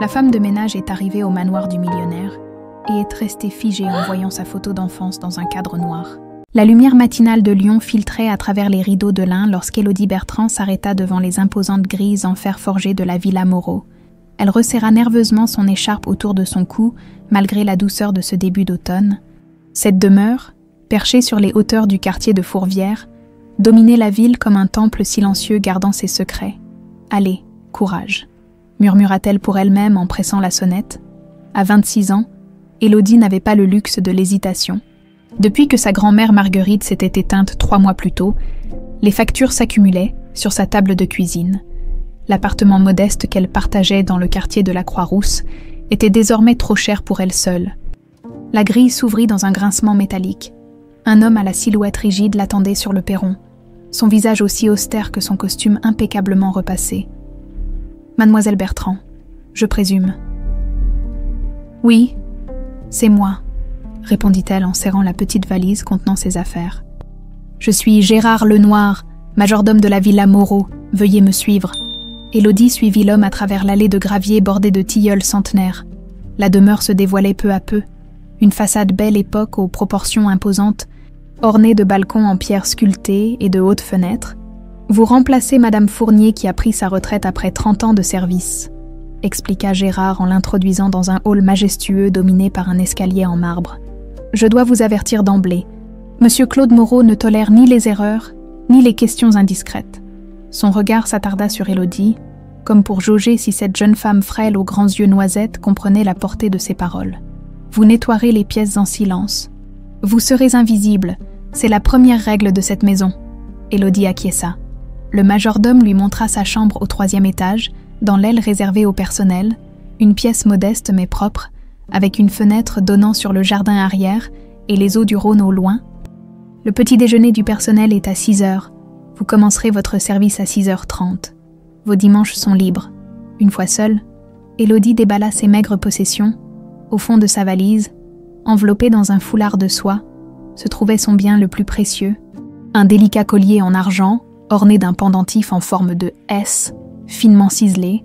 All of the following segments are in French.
La femme de ménage est arrivée au manoir du millionnaire et est restée figée en voyant sa photo d'enfance dans un cadre noir. La lumière matinale de Lyon filtrait à travers les rideaux de lin lorsqu'Élodie Bertrand s'arrêta devant les imposantes grilles en fer forgé de la Villa Moreau. Elle resserra nerveusement son écharpe autour de son cou, malgré la douceur de ce début d'automne. Cette demeure, perchée sur les hauteurs du quartier de Fourvière, dominait la ville comme un temple silencieux gardant ses secrets. « Allez, courage !» murmura-t-elle pour elle-même en pressant la sonnette. À 26 ans, Élodie n'avait pas le luxe de l'hésitation. Depuis que sa grand-mère Marguerite s'était éteinte 3 mois plus tôt, les factures s'accumulaient sur sa table de cuisine. L'appartement modeste qu'elle partageait dans le quartier de la Croix-Rousse était désormais trop cher pour elle seule. La grille s'ouvrit dans un grincement métallique. Un homme à la silhouette rigide l'attendait sur le perron, son visage aussi austère que son costume impeccablement repassé. « Mademoiselle Bertrand, je présume. »« Oui, c'est moi, » répondit-elle en serrant la petite valise contenant ses affaires. « Je suis Gérard Lenoir, majordome de la Villa Moreau. Veuillez me suivre. » Élodie suivit l'homme à travers l'allée de gravier bordée de tilleuls centenaires. La demeure se dévoilait peu à peu, une façade belle époque aux proportions imposantes, ornée de balcons en pierre sculptée et de hautes fenêtres. « Vous remplacez Madame Fournier qui a pris sa retraite après 30 ans de service », expliqua Gérard en l'introduisant dans un hall majestueux dominé par un escalier en marbre. « Je dois vous avertir d'emblée. Monsieur Claude Moreau ne tolère ni les erreurs, ni les questions indiscrètes. » Son regard s'attarda sur Élodie, comme pour jauger si cette jeune femme frêle aux grands yeux noisettes comprenait la portée de ses paroles. « Vous nettoierez les pièces en silence. Vous serez invisible, c'est la première règle de cette maison. » Élodie acquiesça. Le majordome lui montra sa chambre au 3e étage, dans l'aile réservée au personnel, une pièce modeste mais propre, avec une fenêtre donnant sur le jardin arrière et les eaux du Rhône au loin. « Le petit déjeuner du personnel est à 6 heures. Vous commencerez votre service à 6h30. Vos dimanches sont libres. » Une fois seule, Élodie déballa ses maigres possessions. Au fond de sa valise, enveloppée dans un foulard de soie, se trouvait son bien le plus précieux, un délicat collier en argent, orné d'un pendentif en forme de S, finement ciselé.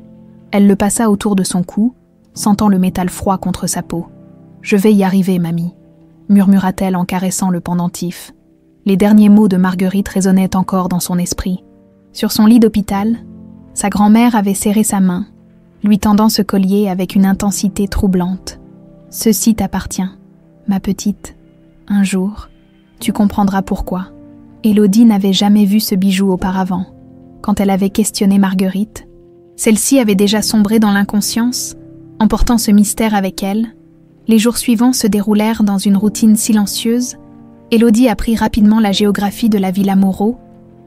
Elle le passa autour de son cou, sentant le métal froid contre sa peau. « Je vais y arriver, mamie », murmura-t-elle en caressant le pendentif. Les derniers mots de Marguerite résonnaient encore dans son esprit. Sur son lit d'hôpital, sa grand-mère avait serré sa main, lui tendant ce collier avec une intensité troublante. « Ceci t'appartient, ma petite. Un jour, tu comprendras pourquoi. » Élodie n'avait jamais vu ce bijou auparavant. Quand elle avait questionné Marguerite, celle-ci avait déjà sombré dans l'inconscience, emportant ce mystère avec elle. Les jours suivants se déroulèrent dans une routine silencieuse. Élodie apprit rapidement la géographie de la Villa Moreau,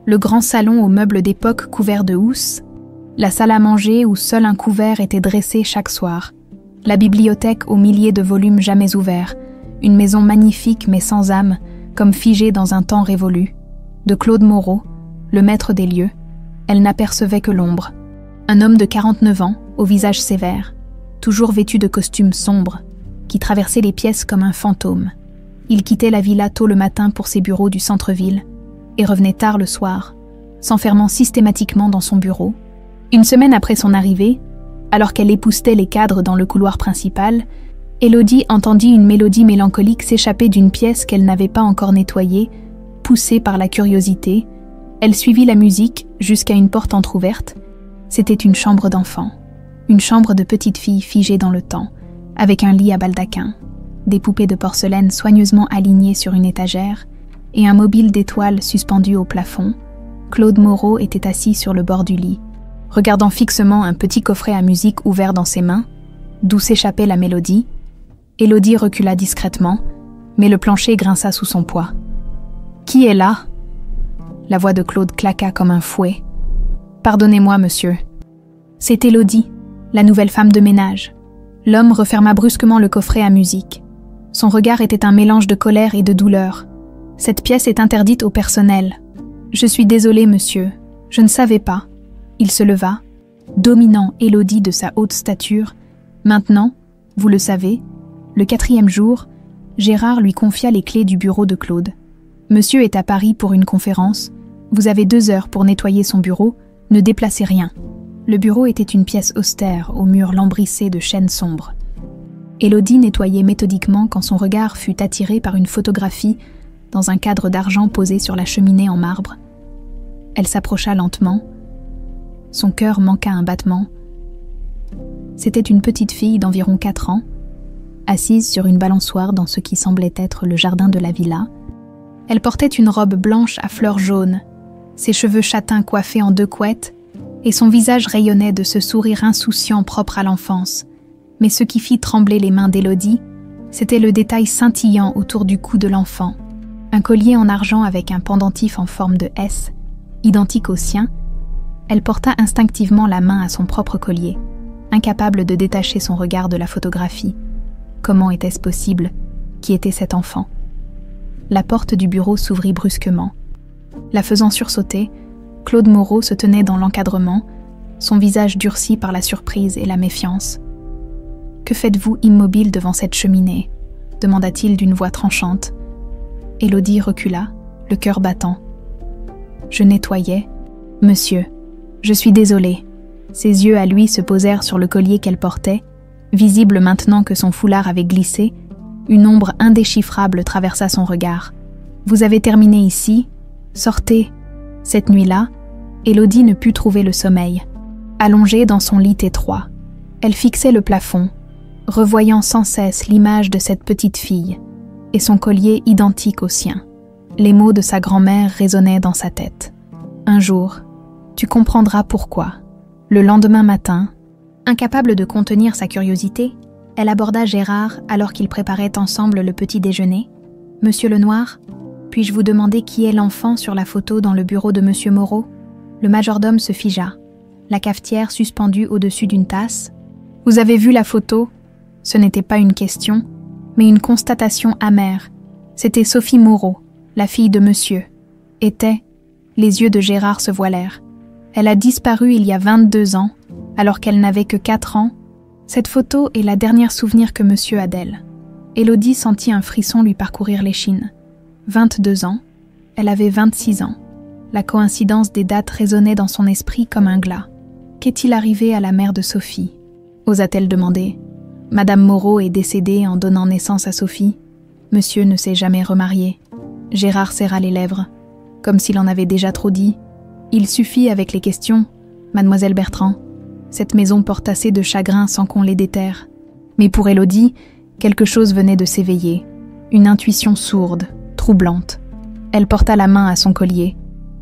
le grand salon aux meubles d'époque couverts de housses, la salle à manger où seul un couvert était dressé chaque soir, la bibliothèque aux milliers de volumes jamais ouverts, une maison magnifique mais sans âme, comme figée dans un temps révolu. De Claude Moreau, le maître des lieux, elle n'apercevait que l'ombre. Un homme de 49 ans, au visage sévère, toujours vêtu de costume sombre, qui traversait les pièces comme un fantôme. Il quittait la villa tôt le matin pour ses bureaux du centre-ville et revenait tard le soir, s'enfermant systématiquement dans son bureau. Une semaine après son arrivée, alors qu'elle époussetait les cadres dans le couloir principal, Élodie entendit une mélodie mélancolique s'échapper d'une pièce qu'elle n'avait pas encore nettoyée. Poussée par la curiosité, elle suivit la musique jusqu'à une porte entr'ouverte. C'était une chambre d'enfant, une chambre de petite fille figée dans le temps, avec un lit à baldaquin, des poupées de porcelaine soigneusement alignées sur une étagère et un mobile d'étoiles suspendu au plafond. Claude Moreau était assis sur le bord du lit, regardant fixement un petit coffret à musique ouvert dans ses mains, d'où s'échappait la mélodie. Élodie recula discrètement, mais le plancher grinça sous son poids. « Qui est là ?» La voix de Claude claqua comme un fouet. « Pardonnez-moi, monsieur. » C'est Élodie, la nouvelle femme de ménage. L'homme referma brusquement le coffret à musique. Son regard était un mélange de colère et de douleur. « Cette pièce est interdite au personnel. »« Je suis désolé, monsieur. Je ne savais pas. » Il se leva, dominant Élodie de sa haute stature. « Maintenant, vous le savez, le 4e jour, Gérard lui confia les clés du bureau de Claude. Monsieur est à Paris pour une conférence. Vous avez 2 heures pour nettoyer son bureau. Ne déplacez rien. Le bureau était une pièce austère, aux murs lambrissés de chênes sombres. Élodie nettoyait méthodiquement quand son regard fut attiré par une photographie dans un cadre d'argent posé sur la cheminée en marbre. Elle s'approcha lentement. Son cœur manqua un battement. C'était une petite fille d'environ 4 ans, assise sur une balançoire dans ce qui semblait être le jardin de la villa. Elle portait une robe blanche à fleurs jaunes, ses cheveux châtains coiffés en 2 couettes, et son visage rayonnait de ce sourire insouciant propre à l'enfance. Mais ce qui fit trembler les mains d'Élodie, c'était le détail scintillant autour du cou de l'enfant. Un collier en argent avec un pendentif en forme de S, identique au sien. Elle porta instinctivement la main à son propre collier, incapable de détacher son regard de la photographie. Comment était-ce possible? Qui était cet enfant? La porte du bureau s'ouvrit brusquement. La faisant sursauter, Claude Moreau se tenait dans l'encadrement, son visage durci par la surprise et la méfiance. « Que faites-vous immobile devant cette cheminée ?» demanda-t-il d'une voix tranchante. Élodie recula, le cœur battant. « Je nettoyais. Monsieur, je suis désolée. » Ses yeux à lui se posèrent sur le collier qu'elle portait. Visible maintenant que son foulard avait glissé, une ombre indéchiffrable traversa son regard. « Vous avez terminé ici? Sortez. » Cette nuit-là, Élodie ne put trouver le sommeil. Allongée dans son lit étroit, elle fixait le plafond, revoyant sans cesse l'image de cette petite fille et son collier identique au sien. Les mots de sa grand-mère résonnaient dans sa tête. Un jour, tu comprendras pourquoi. Le lendemain matin, incapable de contenir sa curiosité, elle aborda Gérard alors qu'ils préparaient ensemble le petit déjeuner. « Monsieur Lenoir, puis-je vous demander qui est l'enfant sur la photo dans le bureau de Monsieur Moreau ?» Le majordome se figea, la cafetière suspendue au-dessus d'une tasse. « Vous avez vu la photo ?» Ce n'était pas une question, mais une constatation amère. C'était Sophie Moreau, la fille de monsieur. Était, les yeux de Gérard se voilèrent. Elle a disparu il y a 22 ans, alors qu'elle n'avait que 4 ans. Cette photo est la dernière souvenir que monsieur a d'elle. Élodie sentit un frisson lui parcourir l'échine. 22 ans, elle avait 26 ans. La coïncidence des dates résonnait dans son esprit comme un glas. Qu'est-il arrivé à la mère de Sophie? Osa-t-elle demander. Madame Moreau est décédée en donnant naissance à Sophie. Monsieur ne s'est jamais remarié. Gérard serra les lèvres, comme s'il en avait déjà trop dit. Il suffit avec les questions, mademoiselle Bertrand. Cette maison porte assez de chagrin sans qu'on les déterre. Mais pour Élodie, quelque chose venait de s'éveiller. Une intuition sourde, troublante. Elle porta la main à son collier.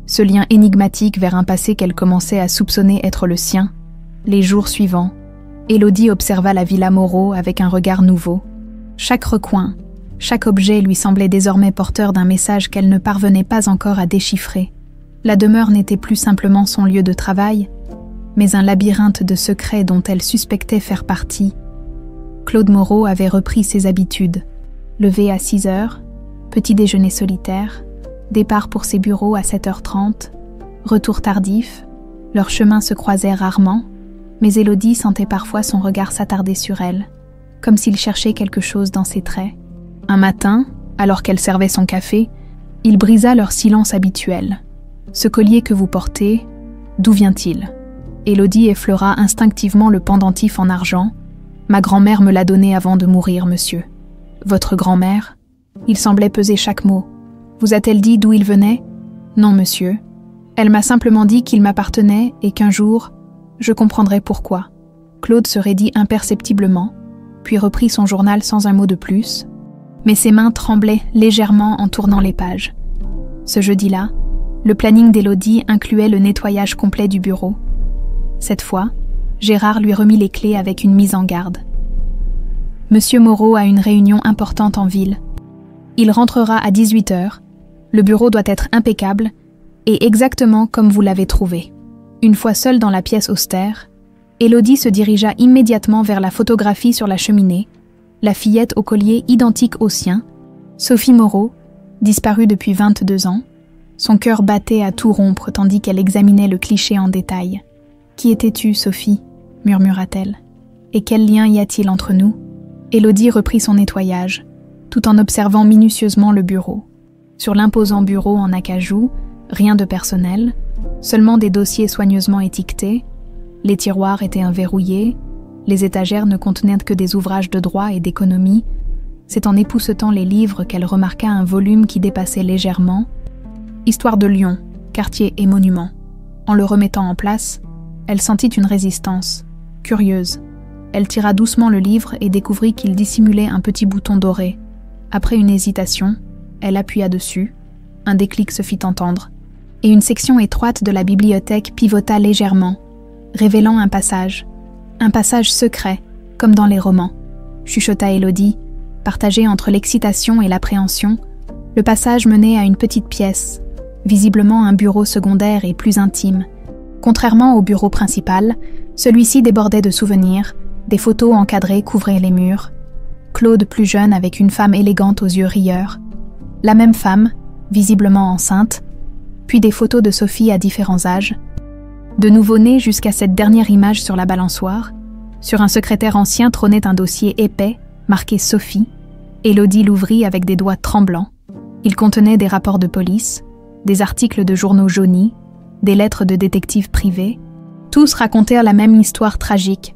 Ce lien énigmatique vers un passé qu'elle commençait à soupçonner être le sien. Les jours suivants, Élodie observa la villa Moreau avec un regard nouveau. Chaque recoin, chaque objet lui semblait désormais porteur d'un message qu'elle ne parvenait pas encore à déchiffrer. La demeure n'était plus simplement son lieu de travail, mais un labyrinthe de secrets dont elle suspectait faire partie. Claude Moreau avait repris ses habitudes. Levé à 6 heures, petit déjeuner solitaire, départ pour ses bureaux à 7h30, retour tardif, leurs chemins se croisaient rarement, mais Élodie sentait parfois son regard s'attarder sur elle, comme s'il cherchait quelque chose dans ses traits. Un matin, alors qu'elle servait son café, il brisa leur silence habituel. « Ce collier que vous portez, d'où vient-il » Élodie effleura instinctivement le pendentif en argent. « Ma grand-mère me l'a donné avant de mourir, monsieur. »« Votre grand-mère » Il semblait peser chaque mot. « Vous a-t-elle dit d'où il venait ?»« Non, monsieur. Elle m'a simplement dit qu'il m'appartenait et qu'un jour, je comprendrai pourquoi. » Claude se raidit imperceptiblement, puis reprit son journal sans un mot de plus. Mais ses mains tremblaient légèrement en tournant les pages. Ce jeudi-là, le planning d'Élodie incluait le nettoyage complet du bureau. Cette fois, Gérard lui remit les clés avec une mise en garde. « Monsieur Moreau a une réunion importante en ville. Il rentrera à 18h. Le bureau doit être impeccable et exactement comme vous l'avez trouvé. » Une fois seule dans la pièce austère, Élodie se dirigea immédiatement vers la photographie sur la cheminée, la fillette au collier identique au sien, Sophie Moreau, disparue depuis 22 ans. Son cœur battait à tout rompre tandis qu'elle examinait le cliché en détail. « Qui étais-tu, Sophie ?» murmura-t-elle. « Et quel lien y a-t-il entre nous ?» Élodie reprit son nettoyage, tout en observant minutieusement le bureau. Sur l'imposant bureau en acajou, rien de personnel, seulement des dossiers soigneusement étiquetés, Les tiroirs étaient verrouillés, les étagères ne contenaient que des ouvrages de droit et d'économie. C'est en époussetant les livres qu'elle remarqua un volume qui dépassait légèrement « Histoire de Lyon, quartier et monuments ». En le remettant en place, elle sentit une résistance, curieuse. Elle tira doucement le livre et découvrit qu'il dissimulait un petit bouton doré. Après une hésitation, elle appuya dessus. Un déclic se fit entendre, et une section étroite de la bibliothèque pivota légèrement, révélant un passage secret, comme dans les romans, chuchota Élodie, partagée entre l'excitation et l'appréhension. Le passage menait à une petite pièce, visiblement un bureau secondaire et plus intime. Contrairement au bureau principal, celui-ci débordait de souvenirs, des photos encadrées couvraient les murs. Claude plus jeune avec une femme élégante aux yeux rieurs. La même femme, visiblement enceinte, puis des photos de Sophie à différents âges. De nouveau-née jusqu'à cette dernière image sur la balançoire. Sur un secrétaire ancien trônait un dossier épais, marqué Sophie. Élodie l'ouvrit avec des doigts tremblants. Il contenait des rapports de police, des articles de journaux jaunis, des lettres de détectives privés. Tous racontèrent la même histoire tragique,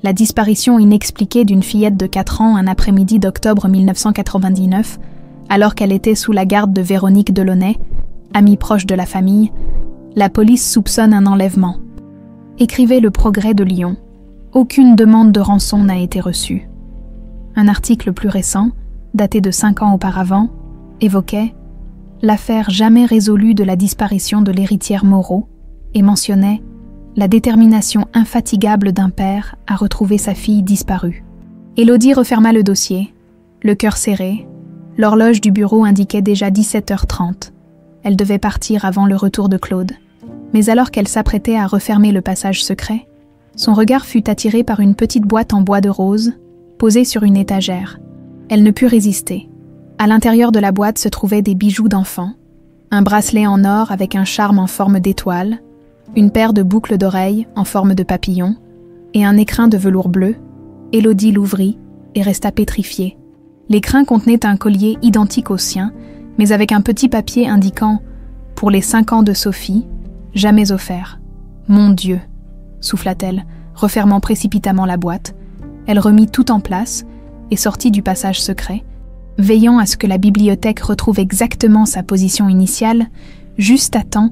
la disparition inexpliquée d'une fillette de 4 ans un après-midi d'octobre 1999, alors qu'elle était sous la garde de Véronique Delaunay, amie proche de la famille. La police soupçonne un enlèvement. Écrivait le Progrès de Lyon. Aucune demande de rançon n'a été reçue. Un article plus récent, daté de 5 ans auparavant, évoquait l'affaire jamais résolue de la disparition de l'héritière Moreau et mentionnait la détermination infatigable d'un père à retrouver sa fille disparue. Élodie referma le dossier, le cœur serré. L'horloge du bureau indiquait déjà 17h30. Elle devait partir avant le retour de Claude. Mais alors qu'elle s'apprêtait à refermer le passage secret, son regard fut attiré par une petite boîte en bois de rose, posée sur une étagère. Elle ne put résister. À l'intérieur de la boîte se trouvaient des bijoux d'enfant, un bracelet en or avec un charme en forme d'étoile, une paire de boucles d'oreilles en forme de papillon et un écrin de velours bleu. Élodie l'ouvrit et resta pétrifiée. L'écrin contenait un collier identique au sien, mais avec un petit papier indiquant « Pour les 5 ans de Sophie, jamais offert. Mon Dieu !» souffla-t-elle, refermant précipitamment la boîte. Elle remit tout en place et sortit du passage secret, veillant à ce que la bibliothèque retrouve exactement sa position initiale, juste à temps,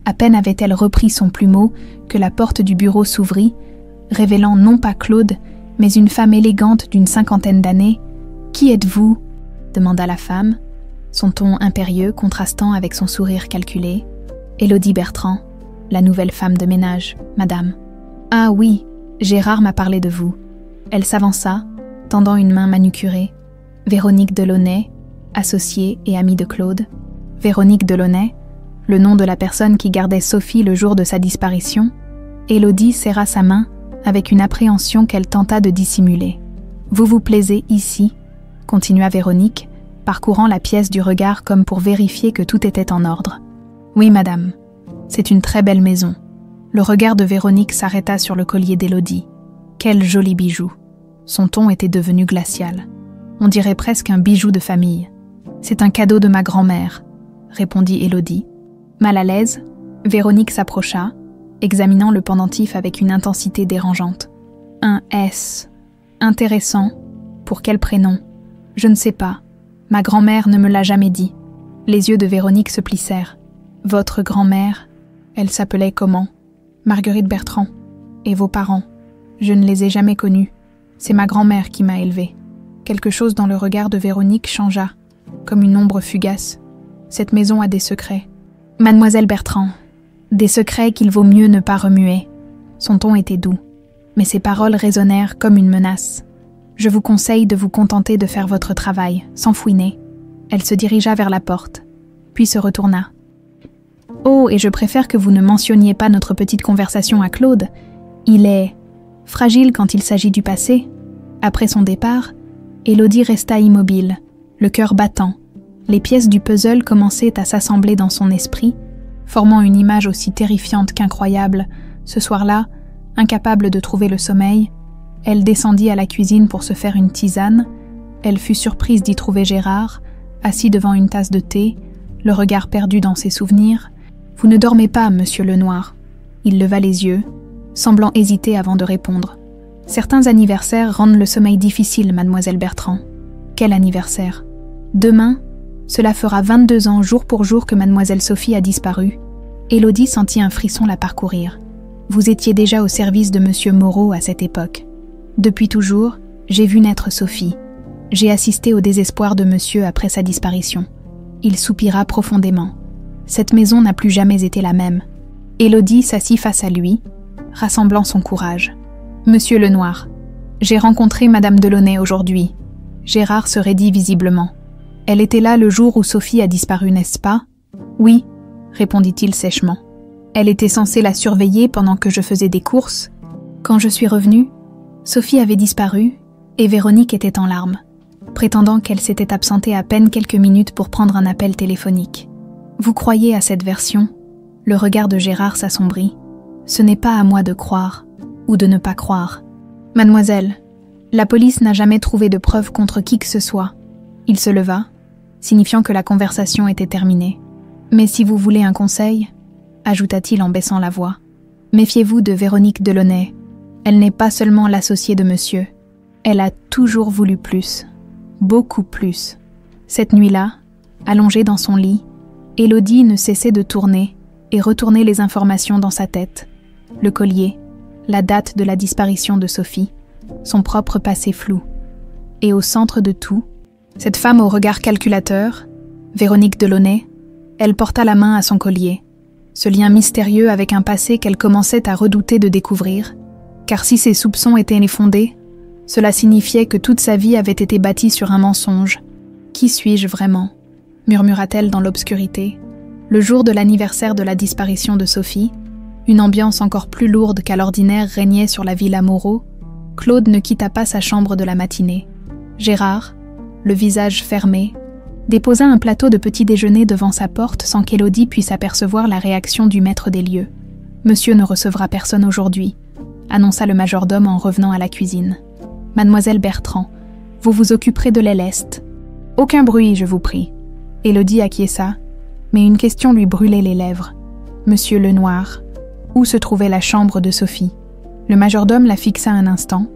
à peine avait-elle repris son plumeau que la porte du bureau s'ouvrit, révélant non pas Claude, mais une femme élégante d'une 50aine d'années. « Qui êtes-vous » demanda la femme, son ton impérieux contrastant avec son sourire calculé. « Élodie Bertrand, la nouvelle femme de ménage, madame. »« Ah oui, Gérard m'a parlé de vous. » Elle s'avança, tendant une main manucurée. Véronique Delaunay, associée et amie de Claude. Véronique Delaunay, le nom de la personne qui gardait Sophie le jour de sa disparition. Élodie serra sa main avec une appréhension qu'elle tenta de dissimuler. « Vous vous plaisez ici ?» continua Véronique, parcourant la pièce du regard comme pour vérifier que tout était en ordre. « Oui, madame. C'est une très belle maison. » Le regard de Véronique s'arrêta sur le collier d'Élodie. Quel joli bijou. Son ton était devenu glacial. On dirait presque un bijou de famille. « C'est un cadeau de ma grand-mère, » répondit Élodie. Mal à l'aise, Véronique s'approcha, examinant le pendentif avec une intensité dérangeante. « Un S. Intéressant. Pour quel prénom ? Je ne sais pas. Ma grand-mère ne me l'a jamais dit. » Les yeux de Véronique se plissèrent. « Votre grand-mère, elle s'appelait comment ? » « Marguerite Bertrand. Et vos parents ? Je ne les ai jamais connus. C'est ma grand-mère qui m'a élevée. » Quelque chose dans le regard de Véronique changea, comme une ombre fugace. Cette maison a des secrets. « Mademoiselle Bertrand, des secrets qu'il vaut mieux ne pas remuer. » Son ton était doux, mais ses paroles résonnèrent comme une menace. « Je vous conseille de vous contenter de faire votre travail, sans fouiner. » Elle se dirigea vers la porte, puis se retourna. « Oh, et je préfère que vous ne mentionniez pas notre petite conversation à Claude. Il est fragile quand il s'agit du passé. » Après son départ, Élodie resta immobile, le cœur battant. Les pièces du puzzle commençaient à s'assembler dans son esprit, formant une image aussi terrifiante qu'incroyable. Ce soir-là, incapable de trouver le sommeil, elle descendit à la cuisine pour se faire une tisane. Elle fut surprise d'y trouver Gérard, assis devant une tasse de thé, le regard perdu dans ses souvenirs. « Vous ne dormez pas, monsieur Lenoir. » Il leva les yeux. semblant hésiter avant de répondre. « Certains anniversaires rendent le sommeil difficile, mademoiselle Bertrand. »« Quel anniversaire ?»« Demain, cela fera 22 ans jour pour jour que mademoiselle Sophie a disparu. » Élodie sentit un frisson la parcourir. « Vous étiez déjà au service de monsieur Moreau à cette époque. Depuis toujours, j'ai vu naître Sophie. J'ai assisté au désespoir de monsieur après sa disparition. » Il soupira profondément. Cette maison n'a plus jamais été la même. Élodie s'assit face à lui, rassemblant son courage. « Monsieur Lenoir, j'ai rencontré madame Delaunay aujourd'hui. » Gérard se raidit visiblement. « Elle était là le jour où Sophie a disparu, n'est-ce pas ?»« Oui, » répondit-il sèchement. « Elle était censée la surveiller pendant que je faisais des courses. Quand je suis revenue, Sophie avait disparu et Véronique était en larmes, prétendant qu'elle s'était absentée à peine quelques minutes pour prendre un appel téléphonique. Vous croyez à cette version ? Le regard de Gérard s'assombrit. Ce n'est pas à moi de croire ou de ne pas croire. Mademoiselle, la police n'a jamais trouvé de preuves contre qui que ce soit. Il se leva, signifiant que la conversation était terminée. Mais si vous voulez un conseil, ajouta-t-il en baissant la voix, méfiez-vous de Véronique Delaunay. Elle n'est pas seulement l'associée de monsieur. Elle a toujours voulu plus. Beaucoup plus. Cette nuit-là, allongée dans son lit, Élodie ne cessait de tourner et retourner les informations dans sa tête. Le collier, la date de la disparition de Sophie, son propre passé flou. Et au centre de tout, cette femme au regard calculateur, Véronique Delaunay, elle porta la main à son collier. Ce lien mystérieux avec un passé qu'elle commençait à redouter de découvrir, car si ses soupçons étaient fondés, cela signifiait que toute sa vie avait été bâtie sur un mensonge. « Qui suis-je vraiment ?» murmura-t-elle dans l'obscurité. Le jour de l'anniversaire de la disparition de Sophie, une ambiance encore plus lourde qu'à l'ordinaire régnait sur la villa Moreau. Claude ne quitta pas sa chambre de la matinée. Gérard, le visage fermé, déposa un plateau de petit déjeuner devant sa porte sans qu'Élodie puisse apercevoir la réaction du maître des lieux. « Monsieur ne recevra personne aujourd'hui », annonça le majordome en revenant à la cuisine. « Mademoiselle Bertrand, vous vous occuperez de l'Éleste. Aucun bruit, je vous prie. » Élodie acquiesça, mais une question lui brûlait les lèvres. « Monsieur Lenoir, où se trouvait la chambre de Sophie ?» Le majordome la fixa un instant,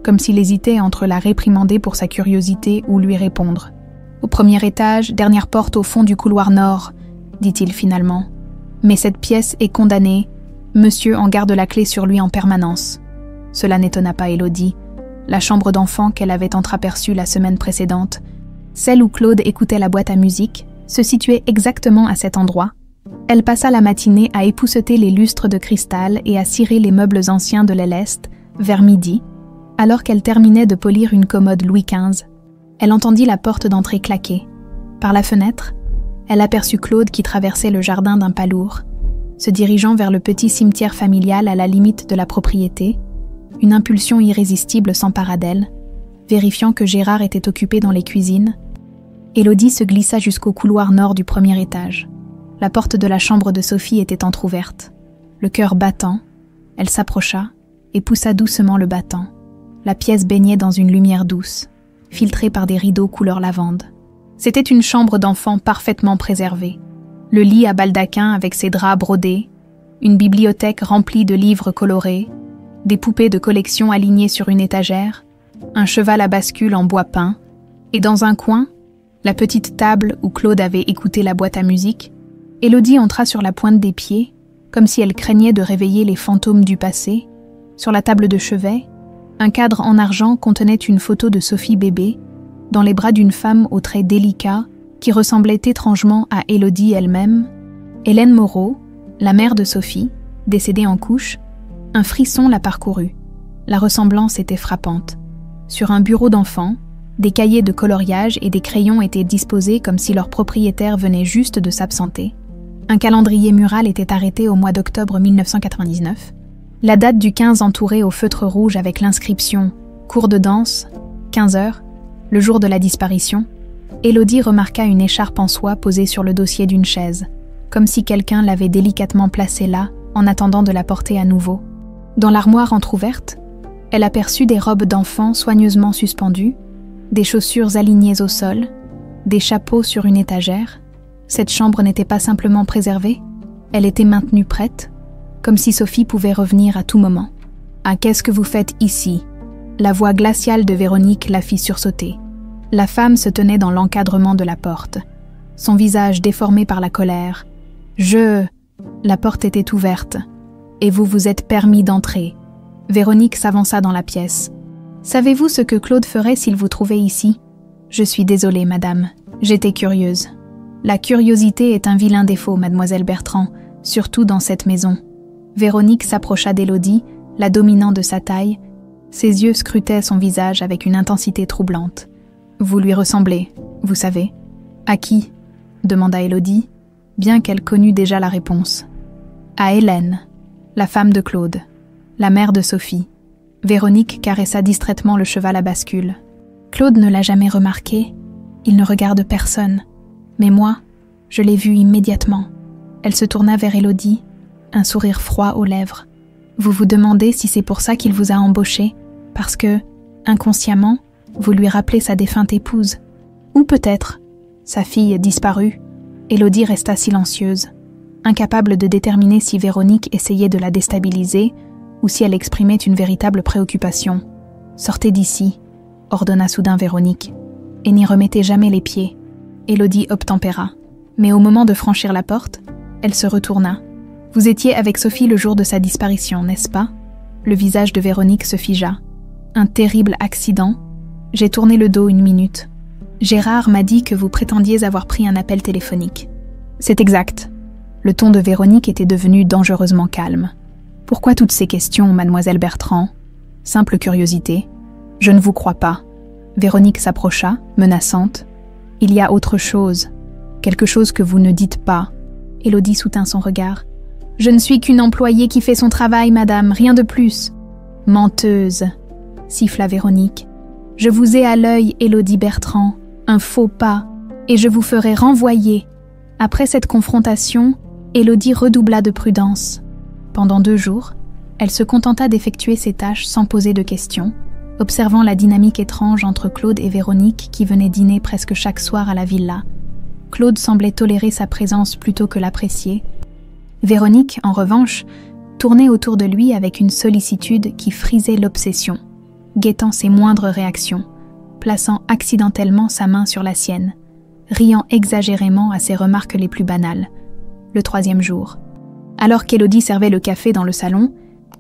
comme s'il hésitait entre la réprimander pour sa curiosité ou lui répondre. « Au premier étage, dernière porte au fond du couloir nord, » dit-il finalement. « Mais cette pièce est condamnée. Monsieur en garde la clé sur lui en permanence. » Cela n'étonna pas Élodie. La chambre d'enfant qu'elle avait entreaperçue la semaine précédente, celle où Claude écoutait la boîte à musique, se situait exactement à cet endroit. Elle passa la matinée à épousseter les lustres de cristal et à cirer les meubles anciens de l'Éleste, vers midi, alors qu'elle terminait de polir une commode Louis XV. Elle entendit la porte d'entrée claquer. Par la fenêtre, elle aperçut Claude qui traversait le jardin d'un pas lourd, se dirigeant vers le petit cimetière familial à la limite de la propriété. Une impulsion irrésistible s'empara d'elle, vérifiant que Gérard était occupé dans les cuisines. Élodie se glissa jusqu'au couloir nord du premier étage. La porte de la chambre de Sophie était entr'ouverte. Le cœur battant, elle s'approcha et poussa doucement le battant. La pièce baignait dans une lumière douce, filtrée par des rideaux couleur lavande. C'était une chambre d'enfant parfaitement préservée. Le lit à baldaquin avec ses draps brodés, une bibliothèque remplie de livres colorés, des poupées de collection alignées sur une étagère, un cheval à bascule en bois peint, et dans un coin, la petite table où Claude avait écouté la boîte à musique. Élodie entra sur la pointe des pieds, comme si elle craignait de réveiller les fantômes du passé. Sur la table de chevet, un cadre en argent contenait une photo de Sophie bébé, dans les bras d'une femme aux traits délicats qui ressemblait étrangement à Élodie elle-même. Hélène Moreau, la mère de Sophie, décédée en couche, un frisson la parcourut. La ressemblance était frappante. Sur un bureau d'enfant, des cahiers de coloriage et des crayons étaient disposés comme si leur propriétaire venait juste de s'absenter. Un calendrier mural était arrêté au mois d'octobre 1999. La date du 15 entourée au feutre rouge avec l'inscription « Cours de danse, 15 heures, le jour de la disparition », Élodie remarqua une écharpe en soie posée sur le dossier d'une chaise, comme si quelqu'un l'avait délicatement placée là en attendant de la porter à nouveau. Dans l'armoire entr'ouverte, elle aperçut des robes d'enfants soigneusement suspendues, des chaussures alignées au sol, des chapeaux sur une étagère. Cette chambre n'était pas simplement préservée, elle était maintenue prête. comme si Sophie pouvait revenir à tout moment. « Ah, qu'est-ce que vous faites ici ?» La voix glaciale de Véronique la fit sursauter. La femme se tenait dans l'encadrement de la porte, son visage déformé par la colère. « La porte était ouverte, et vous vous êtes permis d'entrer. » Véronique s'avança dans la pièce. « Savez-vous ce que Claude ferait s'il vous trouvait ici ?»« Je suis désolée, madame. J'étais curieuse. » « La curiosité est un vilain défaut, mademoiselle Bertrand, surtout dans cette maison. » Véronique s'approcha d'Élodie, la dominant de sa taille. Ses yeux scrutaient son visage avec une intensité troublante. « Vous lui ressemblez, vous savez. »« À qui ?» demanda Élodie, bien qu'elle connût déjà la réponse. « À Hélène, la femme de Claude, la mère de Sophie. » Véronique caressa distraitement le cheval à bascule. « Claude ne l'a jamais remarqué. Il ne regarde personne. Mais moi, je l'ai vue immédiatement. » Elle se tourna vers Élodie, un sourire froid aux lèvres. « Vous vous demandez si c'est pour ça qu'il vous a embauché, parce que, inconsciemment, vous lui rappelez sa défunte épouse. Ou peut-être, sa fille disparue. » Élodie resta silencieuse, incapable de déterminer si Véronique essayait de la déstabiliser ou si elle exprimait une véritable préoccupation. « Sortez d'ici », ordonna soudain Véronique, « et n'y remettez jamais les pieds. » Élodie obtempéra, mais au moment de franchir la porte, elle se retourna. « Vous étiez avec Sophie le jour de sa disparition, n'est-ce pas ?» Le visage de Véronique se figea. « Un terrible accident. J'ai tourné le dos 1 minute. Gérard m'a dit que vous prétendiez avoir pris un appel téléphonique. » « C'est exact. » Le ton de Véronique était devenu dangereusement calme. « Pourquoi toutes ces questions, mademoiselle Bertrand ? Simple curiosité. » « Je ne vous crois pas. » Véronique s'approcha, menaçante. « Il y a autre chose. Quelque chose que vous ne dites pas. » Élodie soutint son regard. « Je ne suis qu'une employée qui fait son travail, madame, rien de plus. »« Menteuse !» siffla Véronique. « Je vous ai à l'œil, Élodie Bertrand. Un faux pas, et je vous ferai renvoyer. » Après cette confrontation, Élodie redoubla de prudence. Pendant 2 jours, elle se contenta d'effectuer ses tâches sans poser de questions, observant la dynamique étrange entre Claude et Véronique qui venaient dîner presque chaque soir à la villa. Claude semblait tolérer sa présence plutôt que l'apprécier. Véronique, en revanche, tournait autour de lui avec une sollicitude qui frisait l'obsession, guettant ses moindres réactions, plaçant accidentellement sa main sur la sienne, riant exagérément à ses remarques les plus banales. Le 3e jour, alors qu'Élodie servait le café dans le salon,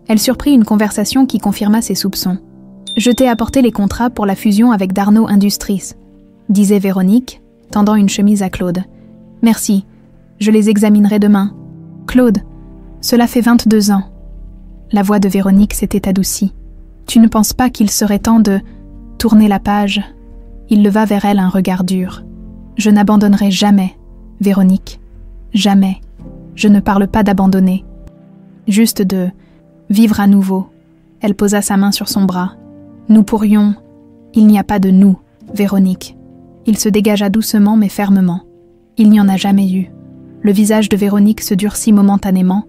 elle surprit une conversation qui confirma ses soupçons. « Je t'ai apporté les contrats pour la fusion avec Darnaud Industries », disait Véronique, tendant une chemise à Claude. « Merci, je les examinerai demain. »« Claude, cela fait 22 ans. » La voix de Véronique s'était adoucie. « Tu ne penses pas qu'il serait temps de tourner la page ?» Il leva vers elle un regard dur. « Je n'abandonnerai jamais, Véronique. Jamais. Je ne parle pas d'abandonner. Juste de vivre à nouveau. » Elle posa sa main sur son bras. « Nous pourrions... » « Il n'y a pas de nous, Véronique. » Il se dégagea doucement mais fermement. Il n'y en a jamais eu. Le visage de Véronique se durcit momentanément,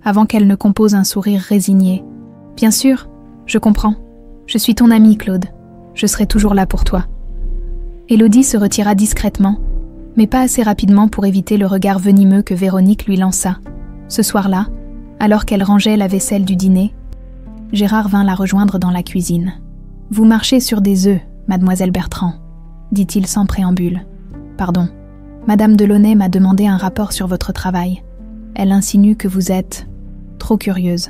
avant qu'elle ne compose un sourire résigné. « Bien sûr, je comprends. Je suis ton amie, Claude. Je serai toujours là pour toi. » Élodie se retira discrètement, mais pas assez rapidement pour éviter le regard venimeux que Véronique lui lança. Ce soir-là, alors qu'elle rangeait la vaisselle du dîner, Gérard vint la rejoindre dans la cuisine. « Vous marchez sur des œufs, mademoiselle Bertrand, » dit-il sans préambule. « Pardon, madame Delaunay m'a demandé un rapport sur votre travail. Elle insinue que vous êtes trop curieuse. »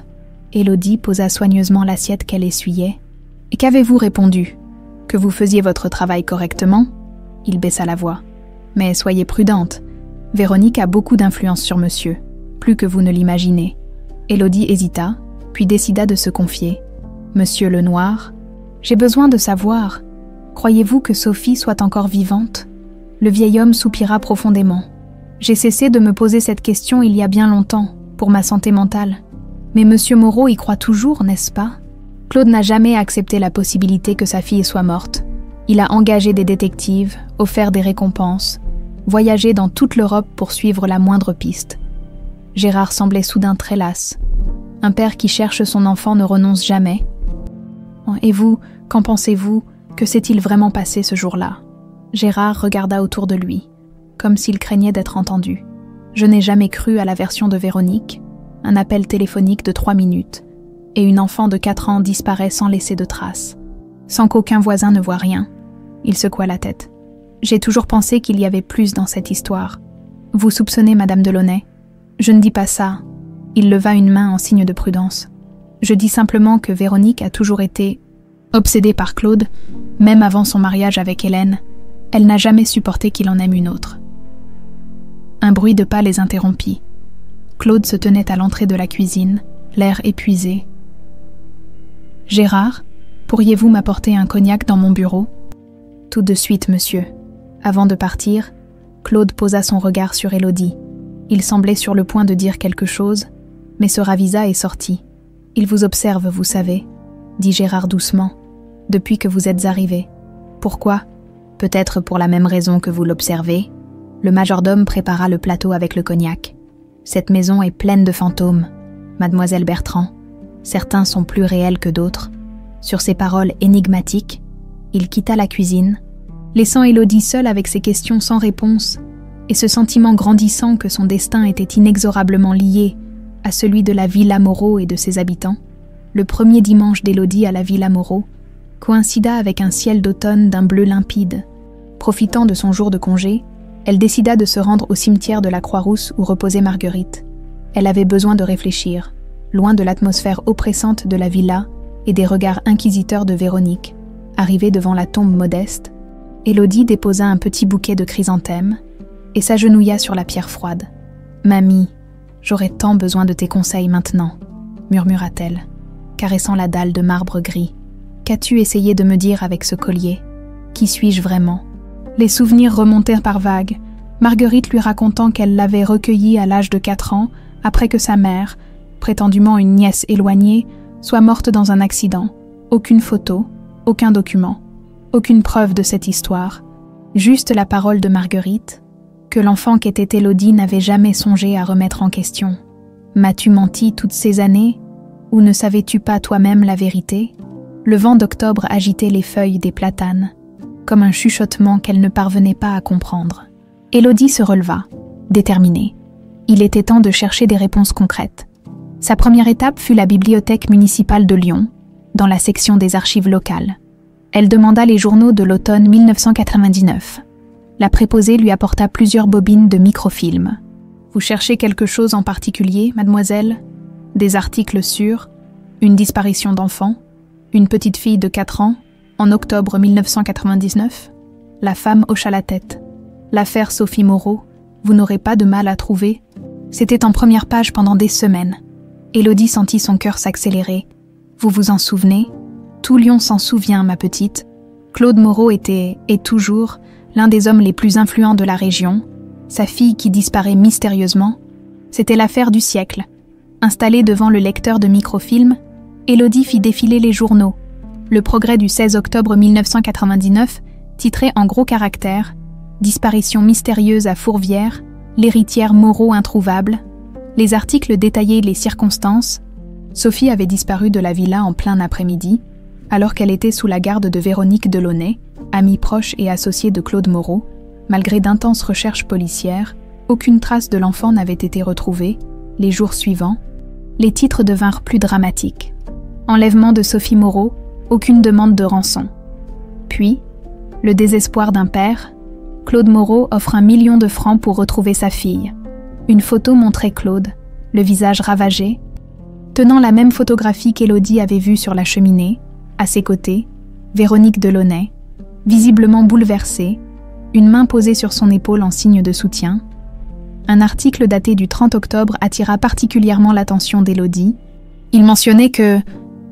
Élodie posa soigneusement l'assiette qu'elle essuyait. « Et qu'avez-vous répondu ? Que vous faisiez votre travail correctement ?» Il baissa la voix. « Mais soyez prudente. Véronique a beaucoup d'influence sur monsieur, plus que vous ne l'imaginez. » Élodie hésita, puis décida de se confier. « Monsieur Lenoir, j'ai besoin de savoir. Croyez-vous que Sophie soit encore vivante ?» Le vieil homme soupira profondément. « J'ai cessé de me poser cette question il y a bien longtemps, pour ma santé mentale. Mais monsieur Moreau y croit toujours, n'est-ce pas ? » Claude n'a jamais accepté la possibilité que sa fille soit morte. Il a engagé des détectives, offert des récompenses, voyagé dans toute l'Europe pour suivre la moindre piste. Gérard semblait soudain très las. Un père qui cherche son enfant ne renonce jamais. « Et vous, qu'en pensez-vous ? Que s'est-il vraiment passé ce jour-là » Gérard regarda autour de lui, comme s'il craignait d'être entendu. « Je n'ai jamais cru à la version de Véronique. un appel téléphonique de 3 minutes, et une enfant de 4 ans disparaît sans laisser de traces. Sans qu'aucun voisin ne voie rien. Il secoua la tête. J'ai toujours pensé qu'il y avait plus dans cette histoire. Vous soupçonnez Madame Delaunay? Je ne dis pas ça. Il leva une main en signe de prudence. Je dis simplement que Véronique a toujours été obsédée par Claude, même avant son mariage avec Hélène. Elle n'a jamais supporté qu'il en aime une autre. Un bruit de pas les interrompit. Claude se tenait à l'entrée de la cuisine, l'air épuisé. « Gérard, pourriez-vous m'apporter un cognac dans mon bureau ?»« Tout de suite, monsieur. » Avant de partir, Claude posa son regard sur Élodie. Il semblait sur le point de dire quelque chose, mais se ravisa et sortit. « Il vous observe, vous savez, » dit Gérard doucement, « depuis que vous êtes arrivé. Pourquoi ? Peut-être pour la même raison que vous l'observez. » Le majordome prépara le plateau avec le cognac. « Cette maison est pleine de fantômes, mademoiselle Bertrand. Certains sont plus réels que d'autres. » Sur ces paroles énigmatiques, il quitta la cuisine, laissant Élodie seule avec ses questions sans réponse et ce sentiment grandissant que son destin était inexorablement lié à celui de la Villa Moreau et de ses habitants. Le premier dimanche d'Élodie à la Villa Moreau coïncida avec un ciel d'automne d'un bleu limpide. Profitant de son jour de congé, elle décida de se rendre au cimetière de la Croix-Rousse où reposait Marguerite. Elle avait besoin de réfléchir, loin de l'atmosphère oppressante de la villa et des regards inquisiteurs de Véronique. Arrivée devant la tombe modeste, Élodie déposa un petit bouquet de chrysanthèmes et s'agenouilla sur la pierre froide. « Mamie, j'aurais tant besoin de tes conseils maintenant, » murmura-t-elle, caressant la dalle de marbre gris. « Qu'as-tu essayé de me dire avec ce collier? Qui suis-je vraiment ?» Les souvenirs remontèrent par vagues, Marguerite lui racontant qu'elle l'avait recueilli à l'âge de 4 ans, après que sa mère, prétendument une nièce éloignée, soit morte dans un accident. Aucune photo, aucun document, aucune preuve de cette histoire, juste la parole de Marguerite, que l'enfant qu'était Élodie n'avait jamais songé à remettre en question. « M'as-tu menti toutes ces années, ou ne savais-tu pas toi-même la vérité ?» Le vent d'octobre agitait les feuilles des platanes, comme un chuchotement qu'elle ne parvenait pas à comprendre. Élodie se releva, déterminée. Il était temps de chercher des réponses concrètes. Sa première étape fut la bibliothèque municipale de Lyon, dans la section des archives locales. Elle demanda les journaux de l'automne 1999. La préposée lui apporta plusieurs bobines de microfilm. « Vous cherchez quelque chose en particulier, mademoiselle ? Des articles sur une disparition d'enfant, une petite fille de 4 ans, en octobre 1999 ?» La femme hocha la tête. « L'affaire Sophie Moreau, vous n'aurez pas de mal à trouver. C'était en première page pendant des semaines. » Élodie sentit son cœur s'accélérer. « Vous vous en souvenez ? Tout Lyon s'en souvient, ma petite. Claude Moreau était, et toujours, l'un des hommes les plus influents de la région. Sa fille qui disparaît mystérieusement. C'était l'affaire du siècle. » Installée devant le lecteur de microfilm, Élodie fit défiler les journaux. Le Progrès du 16 octobre 1999 titrait en gros caractères « Disparition mystérieuse à Fourvière, l'héritière Moreau introuvable ». Les articles détaillaient les circonstances. Sophie avait disparu de la villa en plein après-midi, alors qu'elle était sous la garde de Véronique Delaunay, amie proche et associée de Claude Moreau. Malgré d'intenses recherches policières, aucune trace de l'enfant n'avait été retrouvée. Les jours suivants, les titres devinrent plus dramatiques. Enlèvement de Sophie Moreau, aucune demande de rançon. Puis, le désespoir d'un père, Claude Moreau offre 1 million de francs pour retrouver sa fille. Une photo montrait Claude, le visage ravagé, tenant la même photographie qu'Élodie avait vue sur la cheminée. À ses côtés, Véronique Delaunay, visiblement bouleversée, une main posée sur son épaule en signe de soutien. Un article daté du 30 octobre attira particulièrement l'attention d'Élodie. Il mentionnait que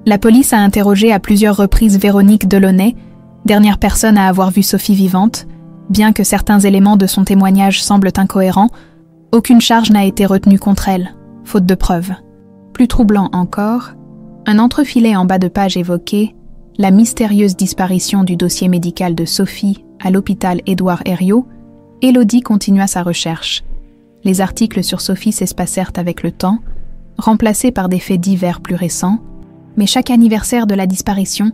la police a interrogé à plusieurs reprises Véronique Delaunay, dernière personne à avoir vu Sophie vivante. Bien que certains éléments de son témoignage semblent incohérents, aucune charge n'a été retenue contre elle, faute de preuves. Plus troublant encore, un entrefilet en bas de page évoquait la mystérieuse disparition du dossier médical de Sophie à l'hôpital Édouard Herriot. Élodie continua sa recherche. Les articles sur Sophie s'espacèrent avec le temps, remplacés par des faits divers plus récents, mais chaque anniversaire de la disparition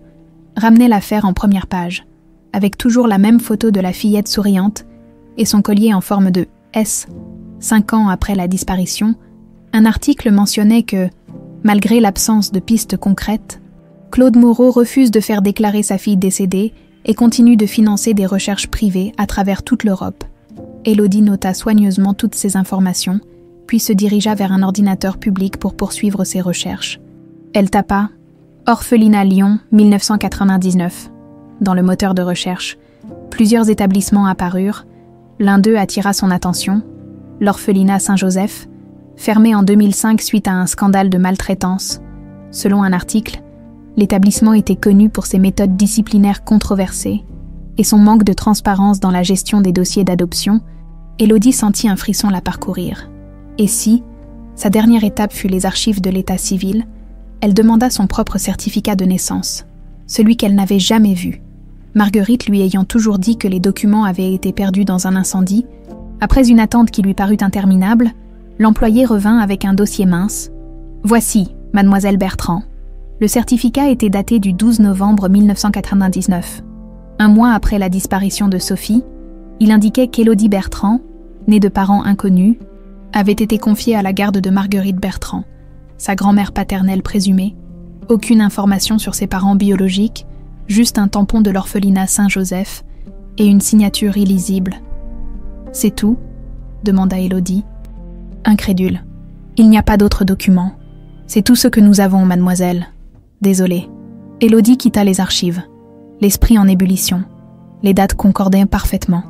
ramenait l'affaire en première page, avec toujours la même photo de la fillette souriante et son collier en forme de S. 5 ans après la disparition, Un article mentionnait que, malgré l'absence de pistes concrètes, Claude Moreau refuse de faire déclarer sa fille décédée et continue de financer des recherches privées à travers toute l'Europe. Élodie nota soigneusement toutes ces informations, puis se dirigea vers un ordinateur public pour poursuivre ses recherches. Elle tapa « Orphelinat Lyon, 1999 » dans le moteur de recherche. Plusieurs établissements apparurent. L'un d'eux attira son attention, l'orphelinat Saint-Joseph, fermé en 2005 suite à un scandale de maltraitance. Selon un article, l'établissement était connu pour ses méthodes disciplinaires controversées et son manque de transparence dans la gestion des dossiers d'adoption. Élodie sentit un frisson la parcourir. Et si, sa dernière étape fut les archives de l'état civil, elle demanda son propre certificat de naissance, celui qu'elle n'avait jamais vu. Marguerite lui ayant toujours dit que les documents avaient été perdus dans un incendie, après une attente qui lui parut interminable, l'employé revint avec un dossier mince. « Voici, mademoiselle Bertrand. » Le certificat était daté du 12 novembre 1999. Un mois après la disparition de Sophie, il indiquait qu'Élodie Bertrand, née de parents inconnus, avait été confiée à la garde de Marguerite Bertrand, sa grand-mère paternelle présumée. Aucune information sur ses parents biologiques, juste un tampon de l'orphelinat Saint-Joseph et une signature illisible. « C'est tout ?» demanda Élodie. Incrédule. « Il n'y a pas d'autres documents. C'est tout ce que nous avons, mademoiselle. Désolée. » Élodie quitta les archives, l'esprit en ébullition. Les dates concordaient parfaitement.